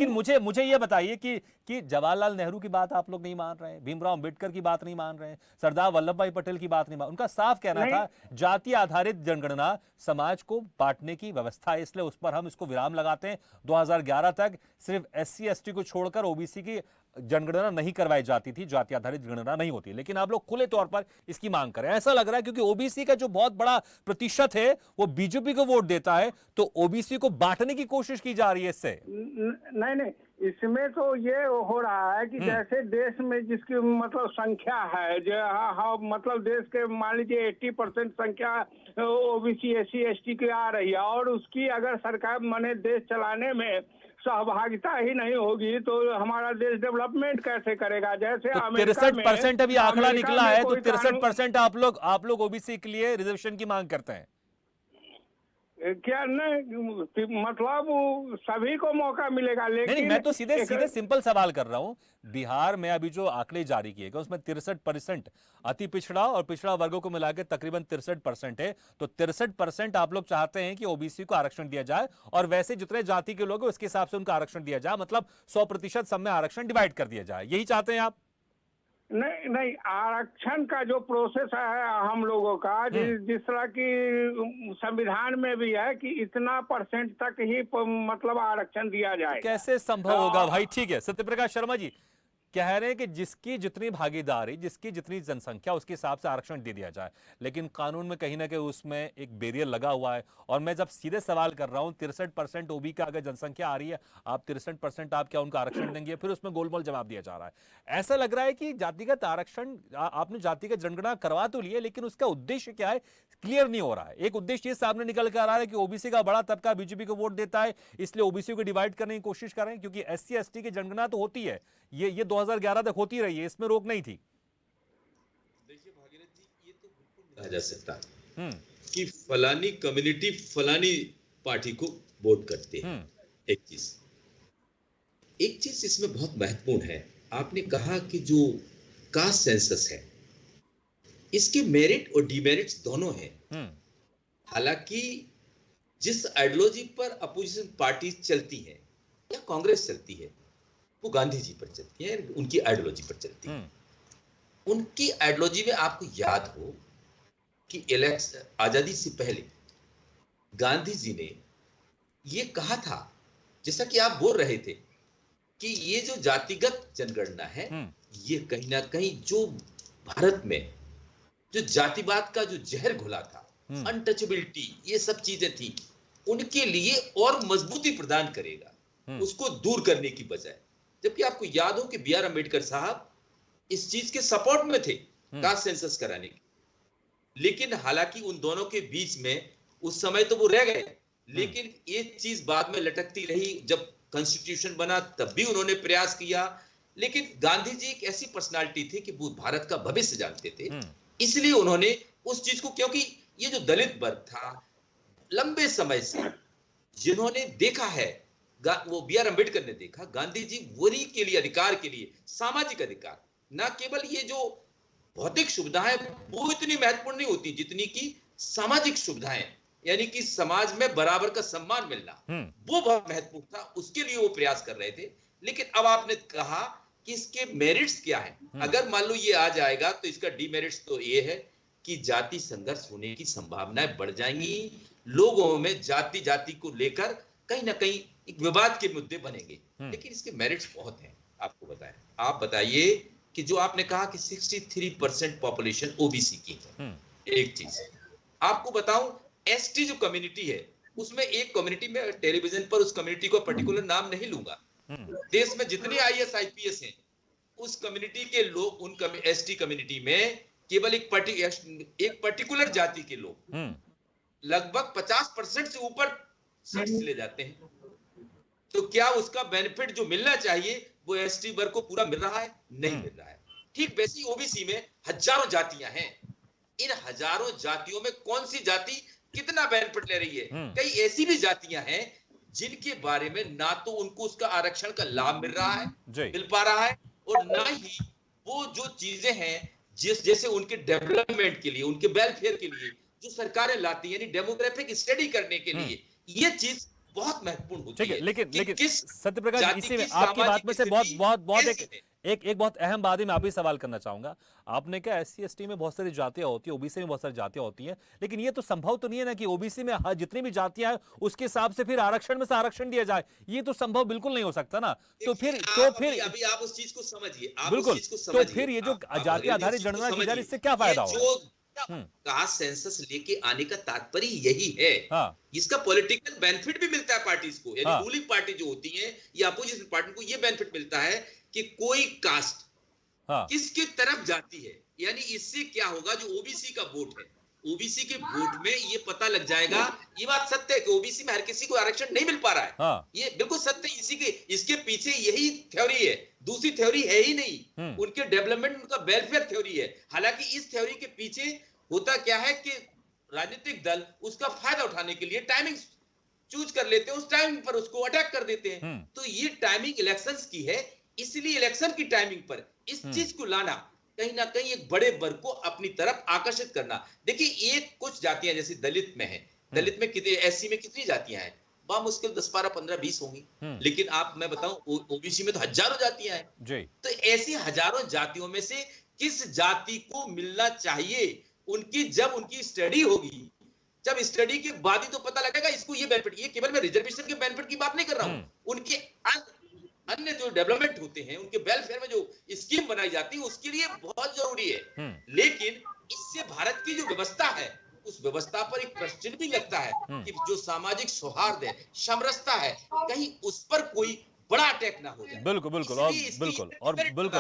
मुझे ये बताइए कि जवाहरलाल नेहरू की बात आप लोग नहीं मान रहे हैं, भीमराव अंबेडकर की बात नहीं मान रहे हैं, सरदार वल्लभ भाई पटेल की बात नहीं मान, उनका साफ कहना था जाति आधारित जनगणना समाज को बांटने की व्यवस्था है, इसलिए उस पर हम इसको विराम लगाते हैं। 2011 तक सिर्फ SC ST को छोड़कर ओबीसी की जनगणना नहीं करवाई जाती थी, जाति आधारित गणना नहीं होती, लेकिन आप लोग खुले तौर पर इसकी मांग करें। ऐसा लग रहा है क्योंकि ओबीसी का जो बहुत बड़ा प्रतिशत है वो बीजेपी को वोट देता है, तो ओबीसी को बांटने की कोशिश की जा रही है इससे।
नहीं, इसमें तो ये हो रहा है कि जैसे देश में जिसकी मतलब संख्या है, जो मतलब देश के मान लीजिए 80% संख्या ओबीसी SC ST की आ रही है, और उसकी अगर सरकार माने देश चलाने में सहभागिता ही नहीं होगी तो हमारा देश डेवलपमेंट कैसे करेगा? जैसे
तो 63% अभी आंकड़ा निकला है, तो 63% आप लोग ओबीसी के लिए रिजर्वेशन की मांग करते हैं
क्या? नहीं, मतलब सभी को मौका मिलेगा, लेकिन
नहीं, मैं तो सीधे सिंपल सवाल कर रहा हूं। बिहार में अभी जो आंकड़े जारी किए गए उसमें 63% अति पिछड़ा और पिछड़ा वर्गों को मिलाकर तकरीबन 63% है, तो 63% आप लोग चाहते हैं कि ओबीसी को आरक्षण दिया जाए, और वैसे जितने जाति के लोग हैं उसके हिसाब से उनका आरक्षण दिया जाए, मतलब 100% सब में आरक्षण डिवाइड कर दिया जाए, यही चाहते हैं आप?
नहीं, आरक्षण का जो प्रोसेस है हम लोगों का, जिस तरह की संविधान में भी है कि इतना % तक ही मतलब आरक्षण दिया जाए।
कैसे संभव होगा भाई? ठीक है, सत्यप्रकाश शर्मा जी कह रहे हैं कि जिसकी जितनी भागीदारी, जिसकी जितनी जनसंख्या, उसके हिसाब से आरक्षण दे दिया जाए, लेकिन कानून में कहीं ना कहीं उसमें एक बैरियर लगा हुआ है। और मैं जब सीधे सवाल कर रहा हूं 63% ओबी का अगर जनसंख्या आ रही है, आप 63% आप क्या उनका आरक्षण देंगे? फिर उसमें गोलमोल जवाब दिया जा रहा है। ऐसा लग रहा है कि जातिगत आरक्षण, आपने जातिगत जनगणना करवा तो ली है, लेकिन उसका उद्देश्य क्या है क्लियर नहीं हो रहा है। एक उद्देश्य ये सामने निकल कर आ रहा है कि ओबीसी का बड़ा तबका बीजेपी को वोट देता है, इसलिए ओबीसी को डिवाइड करने की कोशिश कर रहे हैं, क्योंकि SC ST की जनगणना तो होती है, ये 2011 तक होती रही है, इसमें रोक नहीं थी।
देखिए भागीरथ जी, ये तो बिल्कुल कहा जा सकता कि फलानी कम्युनिटी फलानी पार्टी को वोट करते हैं। एक चीज इसमें बहुत महत्वपूर्ण है, आपने कहा कि जो कास्ट सेंसस है इसके मेरिट और डिमेरिट्स दोनों हैं। हालांकि जिस आइडियोलॉजी पर अपोजिशन पार्टी चलती है या कांग्रेस चलती है, वो गांधी जी पर चलती है, उनकी आइडियोलॉजी पर चलती है। उनकी आइडियोलॉजी में आपको याद हो कि आजादी से पहले गांधी जी ने ये कहा था, जैसा कि आप बोल रहे थे, कि ये जो जातिगत जनगणना है, ये कहीं ना कहीं जो भारत में जो जातिवाद का जो जहर घुला था, अनटचेबिलिटी, ये सब चीजें थी, उनके लिए और मजबूती प्रदान करेगा, उसको दूर करने की बजाय। जबकि आपको याद हो कि बी.आर. अम्बेडकर साहब इस चीज के सपोर्ट में थे, कास्ट सेंसस कराने की। लेकिन हालांकि उन दोनों के बीच में उस समय तो वो रह गए, लेकिन ये चीज बाद में लटकती रही। जब कॉन्स्टिट्यूशन बना तब भी उन्होंने प्रयास किया, लेकिन गांधी जी एक ऐसी पर्सनालिटी थी कि वो भारत का भविष्य जानते थे, इसलिए उन्होंने उस चीज को, क्योंकि ये जो दलित वर्ग था लंबे समय से जिन्होंने देखा है, वो बी.आर. अम्बेडकर ने देखा, गांधी जी वही के लिए, अधिकार के लिए, सामाजिक अधिकार, ना केवल ये जो भौतिक सुविधाएं वो इतनी महत्वपूर्ण नहीं होती जितनी कि सामाजिक सुविधाएं, यानी कि समाज में बराबर का सम्मान मिलना, वो बहुत महत्वपूर्ण था, उसके लिए वो प्रयास कर रहे थे। लेकिन अब आपने कहा कि इसके मेरिट्स क्या है, अगर मान लो ये आ जाएगा तो इसका डीमेरिट्स तो ये है कि जाति संघर्ष होने की संभावनाएं बढ़ जाएंगी, लोगों में जाति जाति को लेकर कहीं ना कहीं एक विवाद के मुद्दे बनेंगे। लेकिन इसके मेरिट्स बहुत हैं, आपको बताएं। आप बताइए कि जो आपने कहा कि 63% पॉपुलेशन ओबीसी की है, एक चीज आपको बताऊं, एसटी जो कम्युनिटी है उसमें एक कम्युनिटी में टेलीविजन पर उस कम्युनिटी को पर्टिकुलर नाम नहीं लूंगा, देश में जितने आईएएस आईपीएस हैं उस कम्युनिटी के लोग, उन एसटी कम्युनिटी में केवल एक पर्टिकुलर जाति के लोग लगभग 50% से ऊपर सीट्स ले जाते हैं। तो क्या उसका बेनिफिट जो मिलना चाहिए वो एसटी वर्ग को पूरा मिल रहा है? नहीं मिल रहा है। ठीक वैसी ओबीसी में हजारों जातियां हैं, इन हजारों जातियों में कौन सी जाति कितना बेनिफिट ले रही है? कई ऐसी भी जातियां हैं जिनके बारे में ना तो उनको उसका आरक्षण का लाभ मिल रहा है, मिल पा रहा है, और ना ही वो जो चीजें हैं जैसे उनके डेवलपमेंट के लिए, उनके वेलफेयर के लिए जो सरकारें लाती है, यानी डेमोग्राफिक स्टडी करने के लिए, ये चीज बहुत महत्वपूर्ण होती है।
लेकिन सत्यप्रकाश, इसी में आपकी बात में से बहुत एक बहुत अहम बात ही मैं आप ही सवाल करना चाहूंगा। आपने कहा एससी एसटी में बहुत सारी जातियां होती है, ओबीसी में बहुत सारी जातियां होती हैं, लेकिन ये तो संभव तो नहीं है ना कि ओबीसी में जितनी भी जातियां हैं उसके हिसाब से फिर आरक्षण में से आरक्षण दिया जाए। ये तो संभव बिल्कुल नहीं हो सकता ना। तो फिर
अभी आप उस चीज को समझिए,
बिल्कुल, तो फिर ये जो जाति आधारित जनगणना की जा रही है, इससे क्या फायदा होगा?
कास्ट सेंसस लेके आने का तात्पर्य यही है, इसका पॉलिटिकल बेनिफिट भी मिलता है पार्टीज को, यानी रूलिंग पार्टी जो होती है या अपोजिशन पार्टी को ये बेनिफिट मिलता है कि कोई कास्ट किसकी तरफ जाती है। यानी इससे क्या होगा, जो ओबीसी का वोट है, ओबीसी के वोट में ये पता लग जाएगा। ये बात सत्य है कि ओबीसी में हर किसी को आरक्षण नहीं मिल पा रहा है, ये बिल्कुल सत्य है। इसके पीछे यही थ्योरी है, दूसरी थ्योरी है ही नहीं। उनके डेवलपमेंट, उनका वेलफेयर थ्योरी है। हालांकि इस थ्योरी के पीछे होता क्या है कि राजनीतिक दल उसका फायदा उठाने के लिए टाइमिंग चूज कर लेते हैं, उस टाइमिंग पर उसको अटैक कर देते हैं। तो ये टाइमिंग इलेक्शंस की है, इसलिए इलेक्शन की टाइमिंग पर इस चीज को लाना, कहीं ना कहीं एक बड़े वर्ग को अपनी तरफ आकर्षित करना। देखिए, एक कुछ जातियां जैसे दलित में है, दलित में कितने, एससी में कितनी जातियां हैं? मुश्किल 10, 12, 15, 20 होंगी। लेकिन आप, मैं बताऊं, ओबीसी में तो हजारों जातियां हैं। तो ऐसी हजारों जातियों में से किस जाति को मिलना चाहिए, उनकी जब उनकी स्टडी होगी, जब स्टडी के बाद ही तो पता लगेगा इसको ये बेनिफिट। ये केवल मैं रिजर्वेशन के बेनिफिट की बात नहीं कर रहा हूं, उनके अन्य जो डेवलपमेंट होते हैं, उनके वेलफेयर में जो स्कीम बनाई जाती है, उसके लिए बहुत जरूरी है। लेकिन इससे भारत की जो व्यवस्था है, उस व्यवस्था पर एक प्रश्न भी लगता है कि जो सामाजिक सौहार्द है, समरसता है, कहीं उस पर कोई बड़ा अटैक ना हो जाए।
बिल्कुल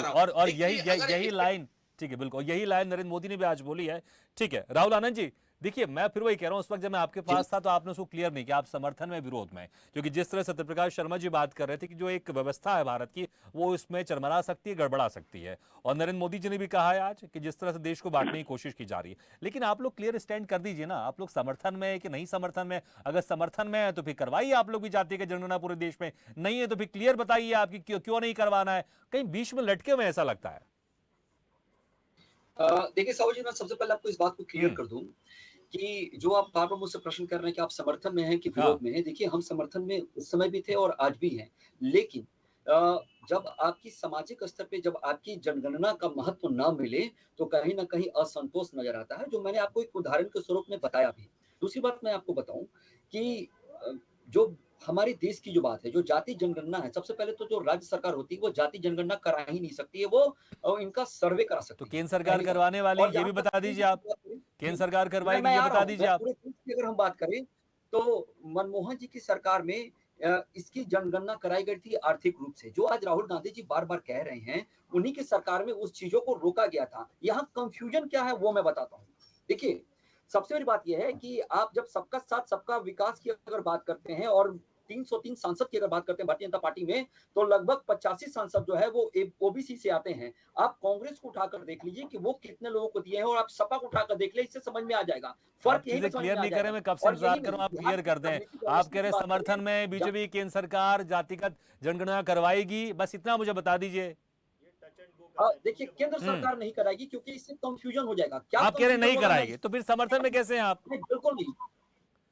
और यही लाइन, ठीक है, बिल्कुल यही लाइन नरेंद्र मोदी ने भी आज बोली है। ठीक है राहुल आनंद जी, देखिए मैं फिर वही कह रहा हूं, उस वक्त जब मैं आपके पास था तो आपने उसको क्लियर नहीं किया, आप समर्थन में विरोध में, क्योंकि जिस तरह सत्यप्रकाश शर्मा जी बात कर रहे थे कि जो एक व्यवस्था है भारत की, वो इसमें चरमरा सकती है, गड़बड़ा सकती है। और नरेंद्र मोदी जी ने भी कहा है आज कि जिस तरह से देश को बांटने की कोशिश की जा रही है। लेकिन आप लोग क्लियर स्टैंड कर दीजिए ना, आप लोग समर्थन में है कि नहीं समर्थन में? अगर समर्थन में है तो फिर करवाइए आप लोग भी जाति की जनगणना पूरे देश में, नहीं है तो फिर क्लियर बताइए आपकी क्यों नहीं करवाना है। कहीं बीच में लटके हुए ऐसा लगता है।
देखिए साहू जी, मैं सबसे पहले आपको इस बात को क्लियर कर दूं कि जो आप बार बार मुझसे प्रश्न कर रहे हैं कि आप समर्थन में हैं कि विरोध में हैं, देखिए हम समर्थन में उस समय भी थे और आज भी हैं। लेकिन जब आपकी सामाजिक स्तर पे जब आपकी जनगणना का महत्व ना मिले तो कहीं ना कहीं असंतोष नजर आता है, जो मैंने आपको एक उदाहरण के स्वरूप में बताया भी। दूसरी बात मैं आपको बताऊं कि जो हमारे देश की जो बात है, जो जाति जनगणना है, सबसे पहले तो जो राज्य सरकार होती है वो जाति जनगणना करा ही नहीं सकती है, वो इनका सर्वे करा सकती
तो
है।
केंद्र सरकार
पहली बात।
करवाने वाली,
और
ये
जहाँ
भी
तक
बता
केंद्र
दीजिए
की
आप।
बात करें,
केंद्र सरकार
मैं
करवाएगी,
मैं
ये
आ रहा
बता
हूं,
दीजिए
मैं
आप।
पूरे देश की अगर हम बात करें तो मनमोहन जी की सरकार में इसकी जनगणना कराई गई थी आर्थिक रूप से। जो आज राहुल गांधी जी बार बार कह रहे हैं, उन्हीं की सरकार में उस चीजों को रोका गया था। यहाँ कंफ्यूजन क्या है वो मैं बताता हूँ। देखिए, सबसे बड़ी बात यह है कि आप जब सबका साथ सबका विकास की अगर बात करते हैं और 303 सांसद की अगर बात करते हैं भारतीय जनता पार्टी में, तो लगभग 85 सांसद जो है वो ओबीसी से आते हैं। आप कांग्रेस को उठाकर देख लीजिए कि वो कितने लोगों को दिए हैं, और आप सपा को उठाकर देख ले, इससे समझ में आ जाएगा।
आप
फर्क यही
चीजें
समझ
क्लियर
में आ
नहीं कर रहे,
जाएगा।
मैं कब से
और
इंतजार
यही
कर रहा हूं, आप
नहीं,
क्लियर कर दें। आप कह रहे हैं समर्थन में बीजेपी केंद्र सरकार जातिगत जनगणना करवाएगी, बस इतना मुझे बता दीजिए।
देखिए, केंद्र सरकार नहीं कराएगी क्योंकि इससे कंफ्यूजन हो जाएगा। क्या
आप कह रहे हैं नहीं
confusion होगा,
कराएगी, तो फिर समर्थन में कैसे हैं आप?
नहीं, बिल्कुल नहीं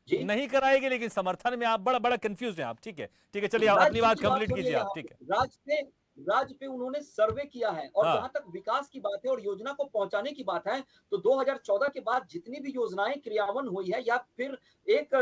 जी।
नहीं कराएगी, लेकिन समर्थन में आप बड़ा बड़ा कंफ्यूज हैं आप। ठीक है, ठीक है, चलिए आप अपनी बात कंप्लीट कीजिए आप। ठीक है,
राज्य पे उन्होंने सर्वे किया है, और
हाँ।
जहां तक विकास की बात है और योजना को पहुंचाने की बात है, तो 2014 के बाद जितनी भी योजनाएं क्रियान्वयन हुई है, या फिर एक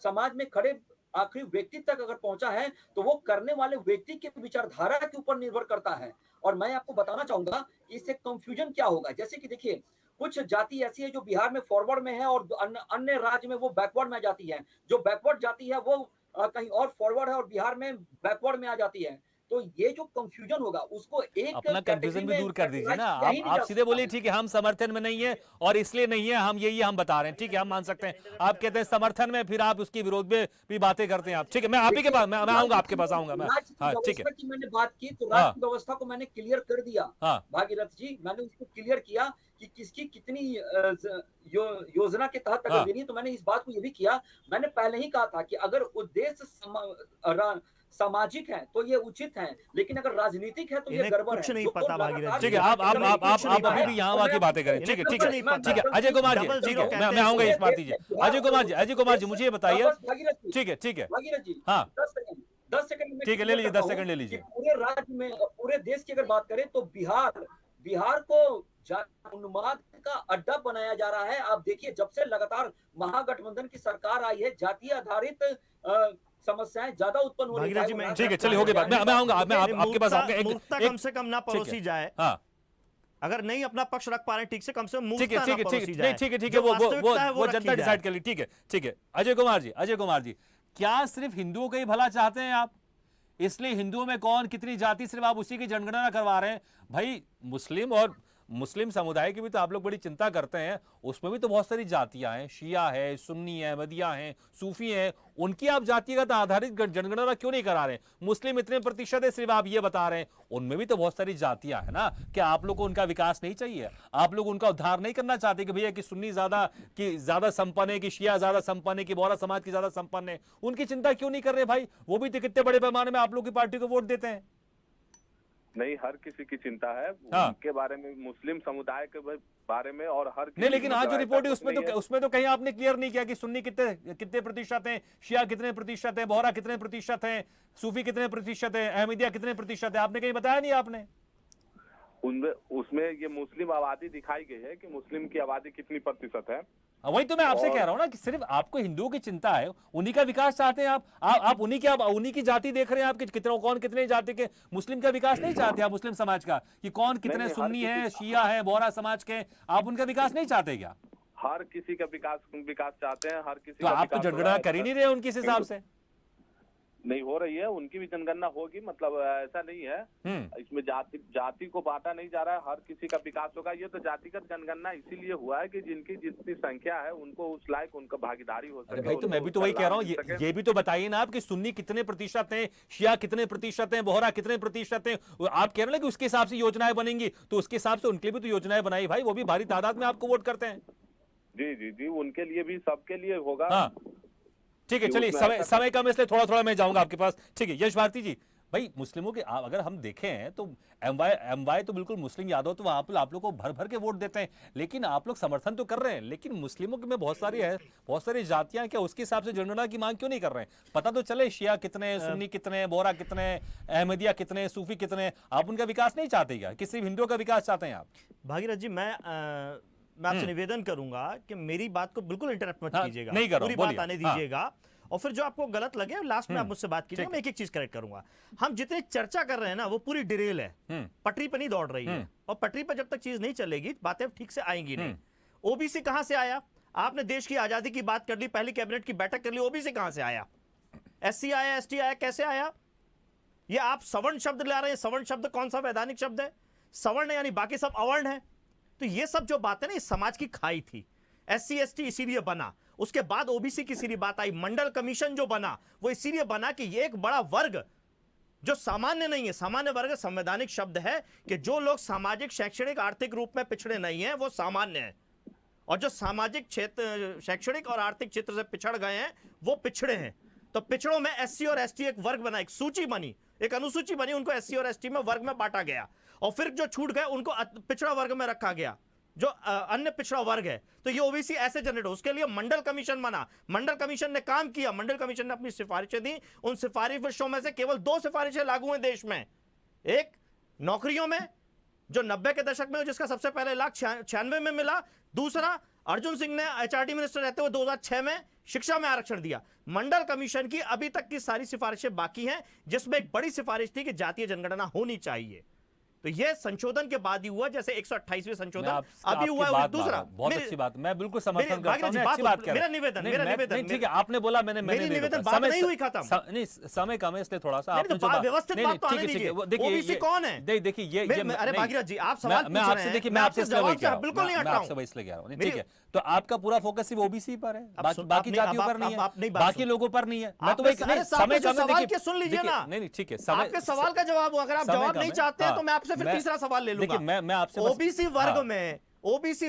समाज में खड़े आखिरी व्यक्ति तक अगर पहुंचा है, तो वो करने वाले व्यक्ति के विचारधारा के ऊपर निर्भर करता है। और मैं आपको बताना चाहूंगा कि इससे कंफ्यूजन क्या होगा। जैसे कि देखिए, कुछ जाति ऐसी है जो बिहार में फॉरवर्ड में है और अन्य राज्य में वो बैकवर्ड में आ जाती है। जो बैकवर्ड जाती है वो कहीं और फॉरवर्ड है और बिहार में बैकवर्ड में आ जाती है। तो ये जो कंफ्यूजन होगा उसको एक
अपना कंफ्यूजन भी दूर कर दीजिए ना। आप सीधे बोलिए ठीक है हम समर्थन में नहीं है और इसलिए नहीं है, हम यही हम बता रहे हैं। ठीक है, हम मान सकते हैं। आप कहते हैं समर्थन में, फिर आप उसके विरोध में भी बातें करते हैं आप। ठीक है, मैं आप ही के पास मैं आऊंगा, आपके पास आऊंगा मैं। हाँ ठीक है,
की मैंने बात की तो राज्य व्यवस्था को मैंने क्लियर कर दिया।
हाँ
भागीरथ जी, मैंने उसको क्लियर किया कि किसकी कितनी योजना के तहत अगर देनी है, तो मैंने इस बात को ये भी किया। मैंने पहले ही कहा था कि अगर उद्देश्य सामाजिक है तो ये उचित है, लेकिन अगर राजनीतिक है तो ये गड़बड़ है।
कुछ नहीं पता भागीरथ।
ठीक है, आप अभी भी यहाँ आके बातें करें। ठीक है, ठीक है, ठीक है। अजय कुमार जी, ठीक है, मैं आऊंगा इस बात दीजिए। अजय कुमार जी मुझे ये बताइए। ठीक है, ठीक है,
भागीरथ जी,
हाँ
10 सेकंड
ठीक है, ले लीजिए 10 सेकंड ले लीजिए।
पूरे राज्य में और पूरे देश की अगर बात करें तो बिहार को उन्माद का अड्डा बनाया जा रहा है। आप देखिए, जब से लगातार महागठबंधन की सरकार आई है, जातीय आधारित समस्याएं ज्यादा उत्पन्न हो रही है।
ठीक है, चलिए हो गई बात। मैं आऊंगा, मैं आपके पास आऊंगा।
कम से कम ना परोसी जाए।
हाँ,
अगर नहीं अपना पक्ष रख पा रहे ठीक से, कम से कम
ठीक है, ठीक है, ठीक है, वो जनता डिसाइड कर ली। ठीक है, ठीक है। अजय कुमार जी, क्या सिर्फ हिंदुओं का ही भला चाहते हैं आप? इसलिए हिंदुओं में कौन कितनी जाति, सिर्फ आप उसी की जनगणना करवा रहे हैं? भाई मुस्लिम समुदाय की भी तो आप लोग बड़ी चिंता करते हैं। उसमें भी तो बहुत सारी जातियां हैं, शिया है, सुन्नी है, मदिया हैं, सूफी हैं। उनकी आप जातिगत आधारित जनगणना क्यों नहीं करा रहे? मुस्लिम इतने प्रतिशत है, सिर्फ आप ये बता रहे हैं। उनमें भी तो बहुत सारी जातियां हैं ना। क्या आप लोग को उनका विकास नहीं चाहिए? आप लोग उनका उद्धार नहीं करना चाहते कि भैया कि सुन्नी ज्यादा संपन्न है, कि शिया ज्यादा संपन्न है, कि बोहरा समाज की ज्यादा संपन्न है? उनकी चिंता क्यों नहीं कर रहे भाई? वो भी तो कितने बड़े पैमाने में आप लोग की पार्टी को वोट देते हैं।
नहीं, हर किसी की चिंता है उनके बारे में, मुस्लिम समुदाय के बारे में, और हर
नहीं, लेकिन आज जो रिपोर्ट है उसमें तो कहीं आपने क्लियर नहीं किया कि सुन्नी कितने प्रतिशत हैं, शिया कितने प्रतिशत हैं, बोहरा कितने प्रतिशत हैं, सूफी कितने प्रतिशत हैं, अहमदिया कितने प्रतिशत है। आपने कहीं बताया नहीं आपने।
उसमें ये मुस्लिम आबादी दिखाई गई है कि मुस्लिम की आबादी कितनी प्रतिशत है।
वही तो मैं आपसे कह रहा हूं ना कि सिर्फ आपको हिंदुओं की चिंता है, उन्हीं का विकास चाहते हैं आप उन्हीं की जाति देख रहे हैं। आप कौन कितने जाति के, मुस्लिम का विकास नहीं चाहते आप? मुस्लिम समाज का कि कौन कितने सुन्नी है, शिया है, बोहरा समाज के, आप उनका विकास नहीं चाहते क्या?
हर किसी का विकास चाहते हैं, हर किसी
तो आप तो जनगणना कर ही नहीं रहे उनके हिसाब से।
नहीं हो रही है, उनकी भी जनगणना होगी, मतलब ऐसा नहीं है। इसमें जाति को बांटा नहीं जा रहा है, हर किसी का विकास होगा। ये तो जातिगत जनगणना इसीलिए हुआ है कि जिनकी जितनी संख्या है उनको उस लायक उनका भागीदारी हो सके।
भाई तो मैं भी तो वही कह रहा हूँ, ये भी तो बताइए ना आप कि सुन्नी कितने प्रतिशत हैं, शिया कितने प्रतिशत हैं, बोहरा कितने प्रतिशत हैं। आप कह रहे हैं कि उसके हिसाब से योजनाएं बनेंगी, तो उसके हिसाब से उनके लिए भी तो योजनाएं बनाई भाई, वो भी भारी तादाद में आपको वोट करते हैं।
जी, उनके लिए भी, सबके लिए होगा।
ठीक है, चलिए समय कम, इसलिए थोड़ा मैं जाऊंगा आपके पास। ठीक है, यश भारती जी, भाई मुस्लिमों के अगर हम देखें तो एमवाई तो बिल्कुल मुस्लिम यादव तो वहां पर आप लोग को भर भर के वोट देते हैं, लेकिन आप लोग समर्थन तो कर रहे हैं, लेकिन मुस्लिमों में बहुत सारी जातियां क्या उसके हिसाब से जनगणना की मांग क्यों नहीं कर रहे हैं? पता तो चले शिया कितने, सुन्नी कितने, बोहरा कितने, अहमदिया कितने, सूफी कितने। आप उनका विकास नहीं चाहते क्या? कि सिर्फ हिंदुओं का विकास चाहते हैं आप?
भागीरथ जी, मैं आपसे निवेदन करूंगा कि मेरी बात को बिल्कुल इंटरप्ट मत कीजिएगा,
नहीं करो,
पूरी बात आने दीजिएगा, और फिर जो आपको गलत लगे लास्ट में आप मुझसे बात कीजिएगा, मैं एक एक चीज करेक्ट करूंगा। हम जितनी चर्चा कर रहे हैं ना वो पूरी डिरेल है, पटरी पे नहीं दौड़ रही है, और पटरी पे जब तक चीज नहीं चलेगी बातें ठीक से आएंगी नहीं। ओबीसी कहां से आया? आपने देश की आजादी की बात कर ली, पहली कैबिनेट की बैठक कर ली, ओबीसी कहां से आया? एससी आया, एसटी आया, कैसे आया? ये आप सवर्ण शब्द ला रहे हैं। सवर्ण शब्द कौन सा वैधानिक शब्द है? सवर्ण यानी बाकी सब अवर्ण है। तो ये सब जो बातें ना, इस समाज की खाई थी। एससी एसटी इसीलिए बना, उसके बाद ओबीसी की सीधी बात आई। मंडल कमीशन जो बना वो इसीलिए बना कि ये एक बड़ा वर्ग जो सामान्य नहीं है, सामान्य वर्ग संवैधानिक शब्द है कि जो लोग सामाजिक, शैक्षणिक, आर्थिक रूप में पिछड़े नहीं हैं वो सामान्य है, और जो सामाजिक क्षेत्र, शैक्षणिक और आर्थिक क्षेत्र से पिछड़ गए हैं वो पिछड़े हैं। तो पिछड़ों में एससी और एसटी एक वर्ग बना, एक सूची बनी, एक अनुसूची बनी, उनको एससी और एसटी में वर्ग में बांटा गया, और फिर जो छूट गए उनको पिछड़ा वर्ग में रखा गया, जो अन्य पिछड़ा वर्ग है। तो ये ओबीसी ऐसे जनरेट हो, उसके लिए मंडल कमीशन बना। मंडल कमीशन ने काम किया, मंडल कमीशन ने अपनी सिफारिशें दी। उन सिफारिशों में से केवल 2 सिफारिशें लागू हैं देश में। एक नौकरियों में जो 90 के दशक में जिसका सबसे पहले लाख 96 में मिला। दूसरा अर्जुन सिंह ने एचआरडी मिनिस्टर रहते हुए 2006 में शिक्षा में आरक्षण दिया। मंडल कमीशन की अभी तक की सारी सिफारिशें बाकी हैं, जिसमें एक बड़ी सिफारिश थी कि जातीय जनगणना होनी चाहिए। तो ये संशोधन के बाद ही हुआ, जैसे 128वें संशोधन अभी हुआ है। दूसरा
बहुत अच्छी बात, मैं बिल्कुल समर्थन करता हूं, अच्छी बात कर
मेरा निवेदन
ठीक है, आपने बोला, मैंने
निवेदन बात नहीं हुई खत्म,
नहीं समय कम है इसलिए थोड़ा सा आपने
जो व्यवस्थित बात तो आने दीजिए। ओबीसी कौन है?
देखिए ये
अरे भागीरथ जी, आप सवाल
मैं आपसे, देखिए मैं आपसे
बिल्कुल नहीं हट रहा
हूं, इसलिए कह रहा हूं। ठीक है, तो आपका पूरा फोकस सिर्फ ओबीसी पर है, बाकी जातियों पर नहीं है, बाकी लोगों पर नहीं है। मैं तो समय
सवाल के सुन लीजिए ना।
नहीं ठीक है,
आपके सवाल का जवाब, अगर आप जवाब नहीं चाहते हैं तो मैं आपसे फिर तीसरा सवाल ले लूंगा।
मैं आपसे
ओबीसी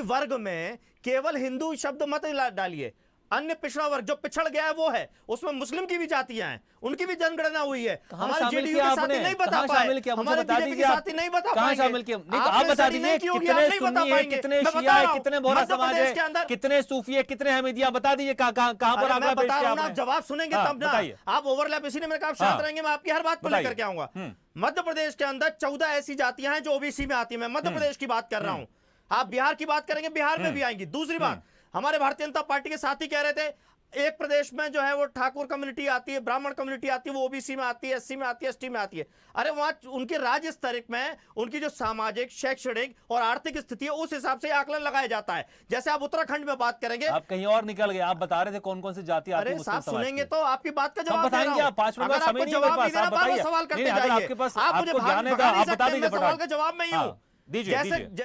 वर्ग में केवल हिंदू शब्द मत डालिए, अन्य पिछड़ा वर्ग जो पिछड़ गया है वो है, उसमें मुस्लिम की भी जातियां हैं, उनकी भी जनगणना हुई है। हमारे जेडीयू के साथी नहीं बता पाए, हमारे बीजेपी के साथी नहीं बता पाएंगे।
शामिल किया? नहीं तो आप बता दीजिए, कितने सुन्नी है, कितने शिया है, कितने बोहरा समाज है, कितने सूफी है, कितने अहमदिया, बता दीजिए कहां पर आंकड़ा पेश किया आपने?
आप जवाब सुनेंगे तब ना, आप ओवरलैप, इसी ने मैंने कहा शांत रहेंगे, मैं आपकी हर बात को लेकर के आऊंगा। मध्य प्रदेश के अंदर 14 ऐसी जातियां हैं जो ओबीसी में आती है। मैं मध्य प्रदेश की बात कर रहा हूं, आप बिहार की बात करेंगे, बिहार में भी आएंगी। दूसरी बात, हमारे भारतीय जनता पार्टी के साथी कह रहे थे एक प्रदेश में जो है वो ठाकुर कम्युनिटी आती है, ब्राह्मण कम्युनिटी आती है, वो ओबीसी में आती है, एससी में आती है, एसटी में आती है। अरे वहां उनके राज्य स्तर में उनकी जो सामाजिक, शैक्षणिक और आर्थिक स्थिति है उस हिसाब से आकलन लगाया जाता है। जैसे आप उत्तराखंड में बात करेंगे,
आप कहीं और निकल गए, आप बता रहे थे कौन कौन सी जाति आती है।
साथ सुनेंगे तो आपकी बात का जवाब
बताएंगे आप। 5 मिनट का समय नहीं है,
सवाल करते जाइए।
आपके पास
आप मुझे बता दीजिए, सवाल का जवाब मैं ही हूं।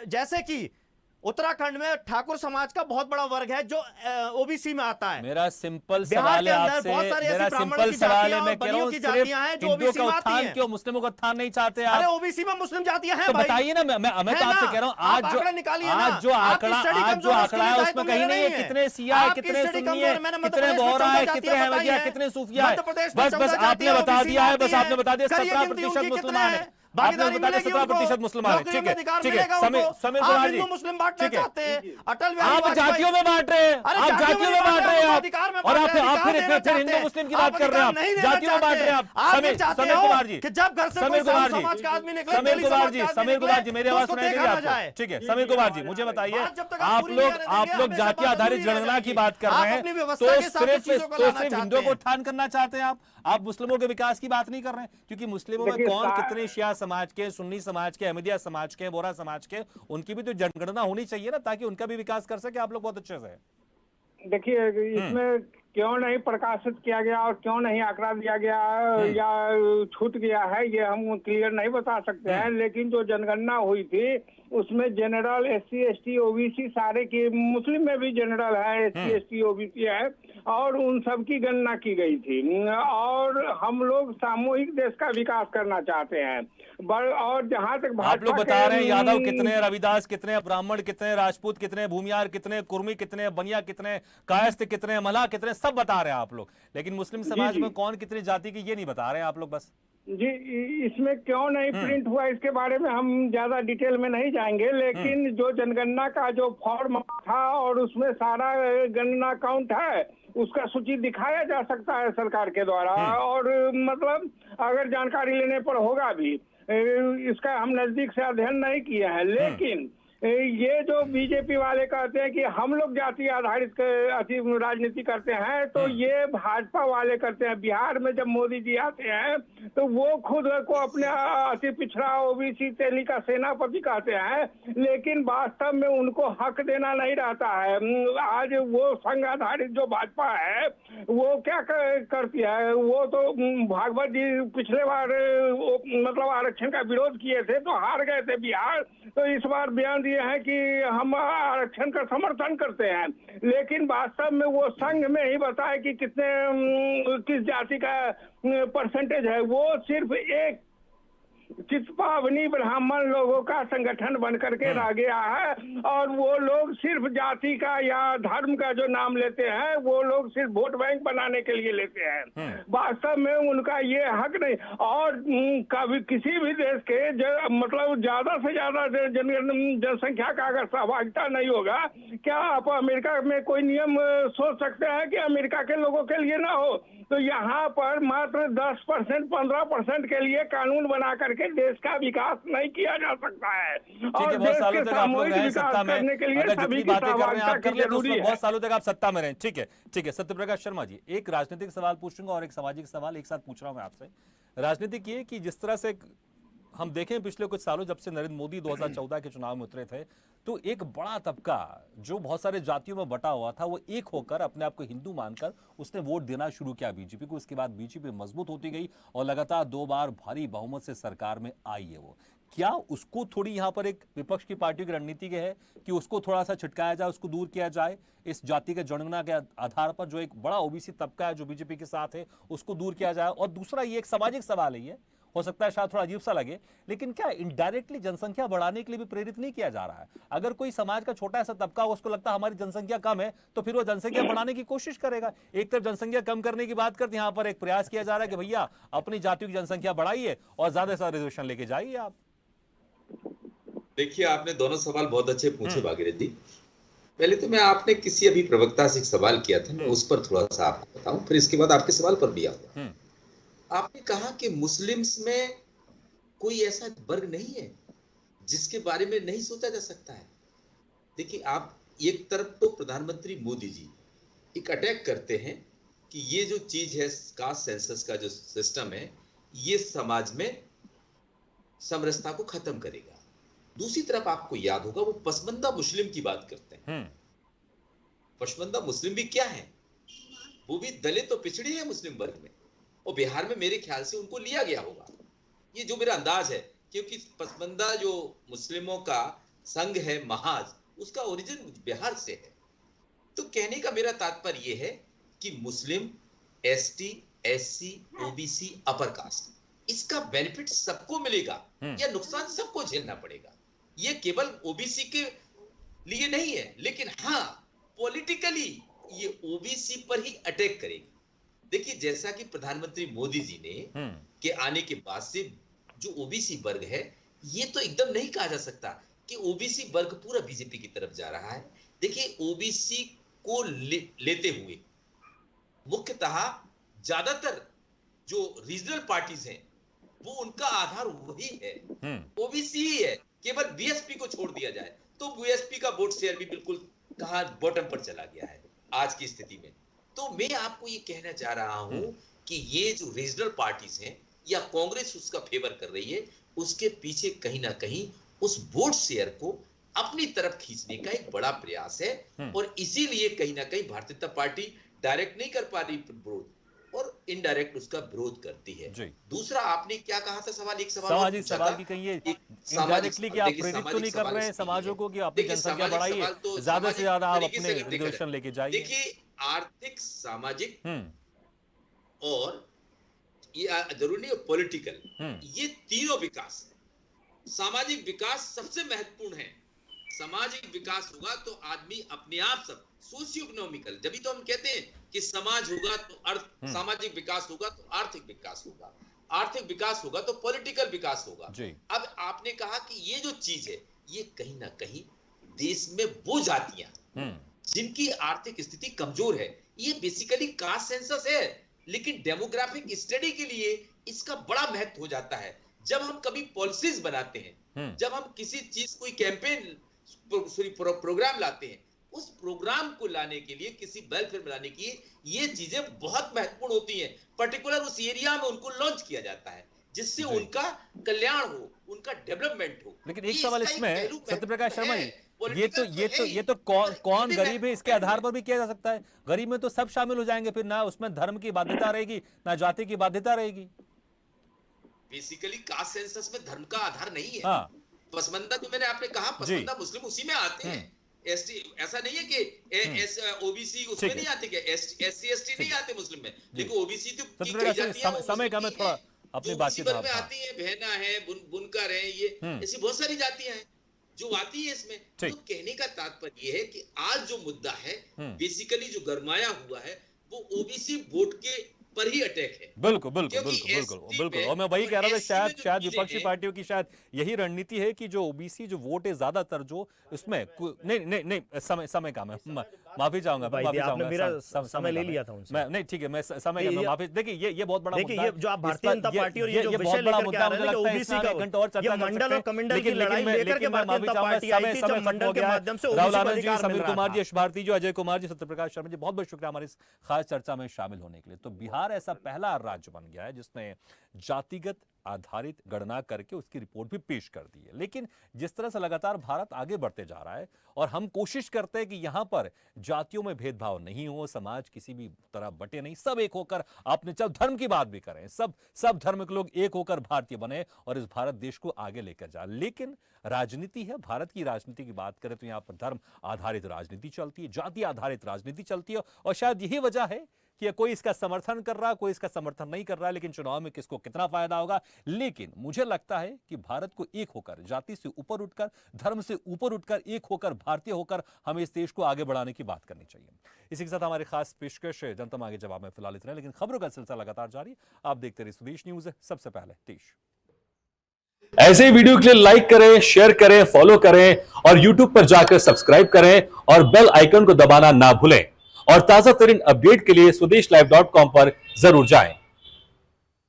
जैसे कि उत्तराखंड में ठाकुर समाज का बहुत बड़ा वर्ग है जो ओबीसी में आता है।
मेरा सिंपल सवाल है आपसे, मेरा सिंपल सवाल है, मैं कह रहा हूं सिर्फ हिंदुओं का उत्थान क्यों, मुस्लिमों का उत्थान नहीं चाहते आप?
अरे ओबीसी में मुस्लिम जातियां हैं,
तो बताइए ना। मैं तो आपसे कह रहा हूं, आज जो आंकड़ा है उसमें कहीं नहीं है कितने शिया है, कितने सुन्नी है, कितने बोहरा है, कितने अहमदिया है, कितने सूफिया है। बस आपने बता दिया है, बस आपने बता दिया 17% मुसलमान है। आपने बताया 17% मुसलमान है। ठीक है, ठीक है, समीर कुमार जी,
मुस्लिम बांटना चाहते हैं। अटल
आप जातियों में बांट रहे हैं, आप जातियों में बांट रहे हैं आप, और आप फिर हिंदू मुस्लिम की बात कर रहे हैं, आप जातियों में बांट रहे हैं आप। समीर कुमार जी, समीर कुमार जी, समीर कुमार जी, मेरी आवाज सुनाई देगी आपको? ठीक है, समीर कुमार जी, मुझे बताइए, आप लोग जाति आधारित जनगणना की बात कर रहे हैं तो सिर्फ हिंदुओं को उत्थान करना चाहते हैं आप मुस्लिमों के विकास की बात नहीं कर रहे हैं? क्योंकि मुस्लिमों में कौन कितने शिया समाज के, सुन्नी समाज के, अहमदिया समाज के, बोहरा समाज के, उनकी भी तो जनगणना होनी चाहिए ना, ताकि उनका भी विकास कर सके आप लोग बहुत अच्छे से।
देखिए, इसमें क्यों नहीं प्रकाशित किया गया और क्यों नहीं आंकड़ा दिया गया या छूट गया है, ये हम क्लियर नहीं बता सकते हैं। लेकिन जो जनगणना हुई थी उसमें जनरल, एससी, एसटी, ओबीसी सारे की, मुस्लिम में भी जनरल है, एससी, एसटी, ओबीसी है, और उन सब की गणना की गई थी। और हम लोग सामूहिक देश का विकास करना चाहते हैं। और जहाँ तक
आप लोग बता रहे हैं यादव कितने, रविदास कितने, ब्राह्मण कितने, राजपूत कितने, भूमियार कितने, कुर्मी कितने, बनिया कितने, कायस्थ कितने, मल्लाह कितने, सब बता रहे हैं आप लोग, लेकिन मुस्लिम समाज में कौन कितनी जाति की ये नहीं बता रहे हैं आप लोग। बस
जी, इसमें क्यों नहीं प्रिंट हुआ इसके बारे में हम ज्यादा डिटेल में नहीं जाएंगे, लेकिन जो जनगणना का जो फॉर्म था और उसमें सारा गणना काउंट है, उसका सूची दिखाया जा सकता है सरकार के द्वारा। और मतलब अगर जानकारी लेने पर होगा भी, इसका हम नजदीक से अध्ययन नहीं किए हैं, लेकिन ये जो बीजेपी वाले कहते हैं कि हम लोग जाति आधारित राजनीति करते हैं, तो ये भाजपा वाले करते हैं। बिहार में जब मोदी जी आते हैं तो वो खुद को अपने अति पिछड़ा ओबीसी तेली का सेनापति कहते हैं, लेकिन वास्तव में उनको हक देना नहीं रहता है। आज वो संघ आधारित जो भाजपा है वो क्या करती है, वो तो भागवत जी पिछले बार मतलब आरक्षण का विरोध किए थे तो हार गए थे बिहार, तो इस बार बयान दिए हैं कि हम आरक्षण का समर्थन करते हैं, लेकिन वास्तव में वो संघ में ही बताए कि किस जाति का परसेंटेज है। वो सिर्फ एक चित्पावनी ब्राह्मण लोगों का संगठन बन करके रह गया है, और वो लोग सिर्फ जाति का या धर्म का जो नाम लेते हैं वो लोग सिर्फ वोट बैंक बनाने के लिए लेते हैं। वास्तव में उनका ये हक नहीं। और कभी किसी भी देश के मतलब ज्यादा से ज्यादा जनसंख्या का अगर सहभागिता नहीं होगा, क्या आप अमेरिका में कोई नियम सोच सकते हैं कि अमेरिका के लोगों के लिए ना हो? तो यहाँ पर मात्र 10% 15% के लिए कानून बना करके देश का विकास नहीं किया जा सकता है। और
बहुत सालों तक आप लोग रहे सत्ता में,
करने के लिए
अगर
सभी
जितनी
की
बातें कर रहे हैं
सहभागिता
आप कर
की
ले तो
जरूरी
उसमें
है।
बहुत सालों तक आप सत्ता में रहे। ठीक है सत्यप्रकाश शर्मा जी, एक राजनीतिक सवाल पूछूंगा और एक सामाजिक सवाल एक साथ पूछ रहा हूं मैं आपसे। राजनीतिक ये कि जिस तरह से हम देखें पिछले कुछ सालों जब से नरेंद्र मोदी 2014 के चुनाव में उतरे थे, तो एक बड़ा तबका जो बहुत सारे जातियों में बटा हुआ था वो एक होकर अपने आप को हिंदू मानकर उसने वोट देना शुरू किया बीजेपी को। उसके बाद बीजेपी मजबूत होती गई और लगातार 2 बार भारी बहुमत से सरकार में आई है। वो क्या उसको थोड़ी यहाँ पर एक विपक्ष की पार्टी की रणनीति है कि उसको थोड़ा सा छिटकाया जाए, उसको दूर किया जाए, इस जाति के जनगणना के आधार पर जो एक बड़ा ओबीसी तबका है जो बीजेपी के साथ है उसको दूर किया जाए? और दूसरा ये एक सामाजिक सवाल है, ये हो सकता है शायद थोड़ा अजीब सा लगे, लेकिन क्या इनडायरेक्टली जनसंख्या बढ़ाने के लिए भी प्रेरित नहीं किया जा रहा है? अगर कोई समाज का छोटा सा तबका उसको लगता है हमारी जनसंख्या कम है, तो फिर वो जनसंख्या बढ़ाने की कोशिश करेगा। एक तरफ जनसंख्या कम करने की बात करते हैं, यहाँ पर एक प्रयास किया जा रहा है कि भैया अपनी जातियों की जनसंख्या बढ़ाइए और ज्यादा से रिजर्वेशन लेके जाइए आप।
देखिए, आपने दोनों सवाल बहुत अच्छे पूछे भागीरथ जी। पहले तो मैं आपने किसी अभी प्रवक्ता से एक सवाल किया था, मैं उस पर थोड़ा सा आपको बताऊं, फिर इसके बाद आपके सवाल पर भी आऊंगा। आपने कहा कि मुस्लिम्स में कोई ऐसा वर्ग नहीं है जिसके बारे में नहीं सोचा जा सकता है। देखिए, आप एक तरफ तो प्रधानमंत्री मोदी जी एक अटैक करते हैं कि ये जो चीज है कास्ट सेंसस का जो सिस्टम है ये समाज में समरसता को खत्म करेगा। दूसरी तरफ आपको याद होगा वो पसमंदा मुस्लिम की बात करते हैं। पसमंदा मुस्लिम भी क्या है? वो भी दलित और पिछड़ी है मुस्लिम वर्ग में, और बिहार में मेरे ख्याल से उनको लिया गया होगा, ये जो मेरा अंदाज है, क्योंकि पसमंदा जो मुस्लिमों का संघ है महाज, उसका ओरिजिन बिहार से है। तो कहने का मेरा तात्पर्य यह है कि मुस्लिम, ST, SC, OBC, upper caste, इसका बेनिफिट सबको मिलेगा या नुकसान सबको झेलना पड़ेगा। ये केवल ओबीसी के लिए नहीं है, लेकिन हाँ पॉलिटिकली ये ओबीसी पर ही अटैक करेगी। देखिए, जैसा कि प्रधानमंत्री मोदी जी ने के आने के बाद से जो ओबीसी वर्ग है, ये तो एकदम नहीं कहा जा सकता कि ओबीसी वर्ग पूरा बीजेपी की तरफ जा रहा है। देखिए, ओबीसी को लेते हुए मुख्यतः ज्यादातर जो रीजनल पार्टीज हैं वो उनका आधार वही है, ओबीसी ही है। केवल बीएसपी को छोड़ दिया जाए तो बीएसपी का वोट शेयर भी बिल्कुल कहां बॉटम पर चला गया है आज की स्थिति में। तो मैं आपको ये कहना चाह रहा हूं कि ये जो रीजनल पार्टीज हैं या कांग्रेस उसका फेवर कर रही है, उसके पीछे कहीं ना कहीं उस वोट शेयर को अपनी तरफ खींचने का एक बड़ा प्रयास है, और इसीलिए कहीं ना कहीं भारतीय जनता पार्टी डायरेक्ट नहीं कर पा रही विरोध, और इनडायरेक्ट उसका विरोध करती है। दूसरा, आपने क्या कहा था सवाल? एक सवाल
सामाजिक सवाल की कहीं ये इनडायरेक्टली कि आप प्रेरित तो नहीं कर रहे हैं समाजों को कि अपनी जनसंख्या बढ़ाइए, ज्यादा से ज्यादा आप अपने रिजर्वेशन लेके जाइए।
देखिए, आर्थिक, सामाजिक और ये जरूरी नहीं पॉलिटिकल, ये तीनों विकास, सामाजिक विकास सबसे महत्वपूर्ण है। सामाजिक विकास होगा तो आदमी अपने आप सब सोशियो इकोनॉमिकल, जब भी तो हम कहते हैं कि समाज होगा तो अर्थ, सामाजिक विकास होगा तो आर्थिक विकास होगा। आर्थिक विकास होगा तो पॉलिटिकल विकास होगा।
जी।
अब आपने कहा कि ये जो चीज है ये कहीं ना कहीं देश में वो जातियां जिनकी आर्थिक स्थिति कमजोर है, ये बेसिकली कास्ट सेंसस है, लेकिन डेमोग्राफिक स्टडी के लिए इसका बड़ा महत्व हो जाता है। जब हम कभी पॉलिसीज बनाते हैं, जब हम किसी चीज कोई कैंपेन प्रोग्राम लाते हैं, उस प्रोग्राम को लाने के लिए, किसी वेलफेयर में लाने के लिए ये चीजें बहुत महत्वपूर्ण होती हैं। पर्टिकुलर उस एरिया में उनको लॉन्च किया जाता है जिससे उनका कल्याण हो, उनका डेवलपमेंट हो।
लेकिन एक सवाल इसमें सत्यप्रकाश शर्मा जी, ये तो कौन गरीब है इसके आधार पर भी किया जा सकता है। गरीब में तो सब शामिल हो जाएंगे, फिर ना उसमें धर्म की बाध्यता रहेगी ना जाति की बाध्यता रहेगी।
बेसिकली कास्ट सेंसस में धर्म का आधार नहीं है।
हाँ।
पसमंदा जो मैंने आपने कहा, पसमंदा मुस्लिम उसी में आते हैं। एसटी ऐसा नहीं है कि ओबीसी उसमें नहीं आते, क्या एससी एसटी नहीं आते मुस्लिम में। देखो ओबीसी तो
समय का मैं थोड़ा अपनी बातचीत
में आती है, बहना है, बुनकर है, ये ऐसी बहुत सारी जातियां हैं जो आती है इसमें। तो कहने का तात्पर्य ये है कि आज जो मुद्दा है बेसिकली जो गरमाया हुआ है वो ओबीसी वोट के पर ही अटैक है।
बिल्कुल बिल्कुल बिल्कुल बिल्कुल बिल्कुल। और मैं वही कह रहा था, शायद विपक्षी पार्टियों की शायद यही रणनीति है कि जो ओबीसी जो वोट है ज्यादातर जो इसमें नहीं समय का मैं माफी चाहूंगा,
समय ले लिया था उनसे।
मैं नहीं, ठीक है, मैं समय का माफी। देखिए ये बहुत बड़ा मुद्दा है,
जो आप भारतीय जनता पार्टी और ये जो विषय लेकर के आ रहे हैं कि ओबीसी का
घंटा और चर्चा
मंडल और कमंडल की लड़ाई लेकर के भारतीय जनता पार्टी आई थी, जब मंडल के माध्यम से
राहुल आनंद जी, समीर कुमार जी, यश भारती जी, अजय कुमार जी, सत्यप्रकाश शर्मा जी, बहुत बहुत शुक्रिया हमारी इस खास चर्चा में शामिल होने के लिए। तो बिहार ऐसा पहला राज्य बन गया है जिसने जातिगत आधारित गणना करके उसकी रिपोर्ट भी पेश कर दी है। लेकिन जिस तरह से लगातार भारत आगे बढ़ते जा रहा है और हम कोशिश करते हैं कि यहां पर जातियों में भेदभाव नहीं हो, समाज किसी भी तरह बटे नहीं, सब एक होकर, आपने जब धर्म की बात भी करें, सब धर्म के लोग एक होकर भारतीय बने और इस भारत देश को आगे लेकर जाए। लेकिन राजनीति है, भारत की राजनीति की बात करें तो यहां पर धर्म आधारित राजनीति चलती है, जाति आधारित राजनीति चलती है। और शायद यही वजह है कि कोई इसका समर्थन कर रहा है, कोई इसका समर्थन नहीं कर रहा है, लेकिन चुनाव में किसको कितना फायदा होगा। लेकिन मुझे लगता है कि भारत को एक होकर, जाति से ऊपर उठकर, धर्म से ऊपर उठकर, एक होकर, भारतीय होकर हमें इस देश को आगे बढ़ाने की बात करनी चाहिए। इसी के साथ हमारी खास पेशकश जनता मांगे जवाब में फिलहाल इतना, लेकिन खबरों का सिलसिला लगातार जारी। आप देखते रहिए स्वदेश न्यूज। सबसे पहले देश। ऐसे ही वीडियो के लिए लाइक करें, शेयर करें, फॉलो करें और यूट्यूब पर जाकर सब्सक्राइब करें और बेल आइकन को दबाना ना भूलें। और ताजा तरीन अपडेट के लिए स्वदेशलाइव.com पर जरूर जाएं।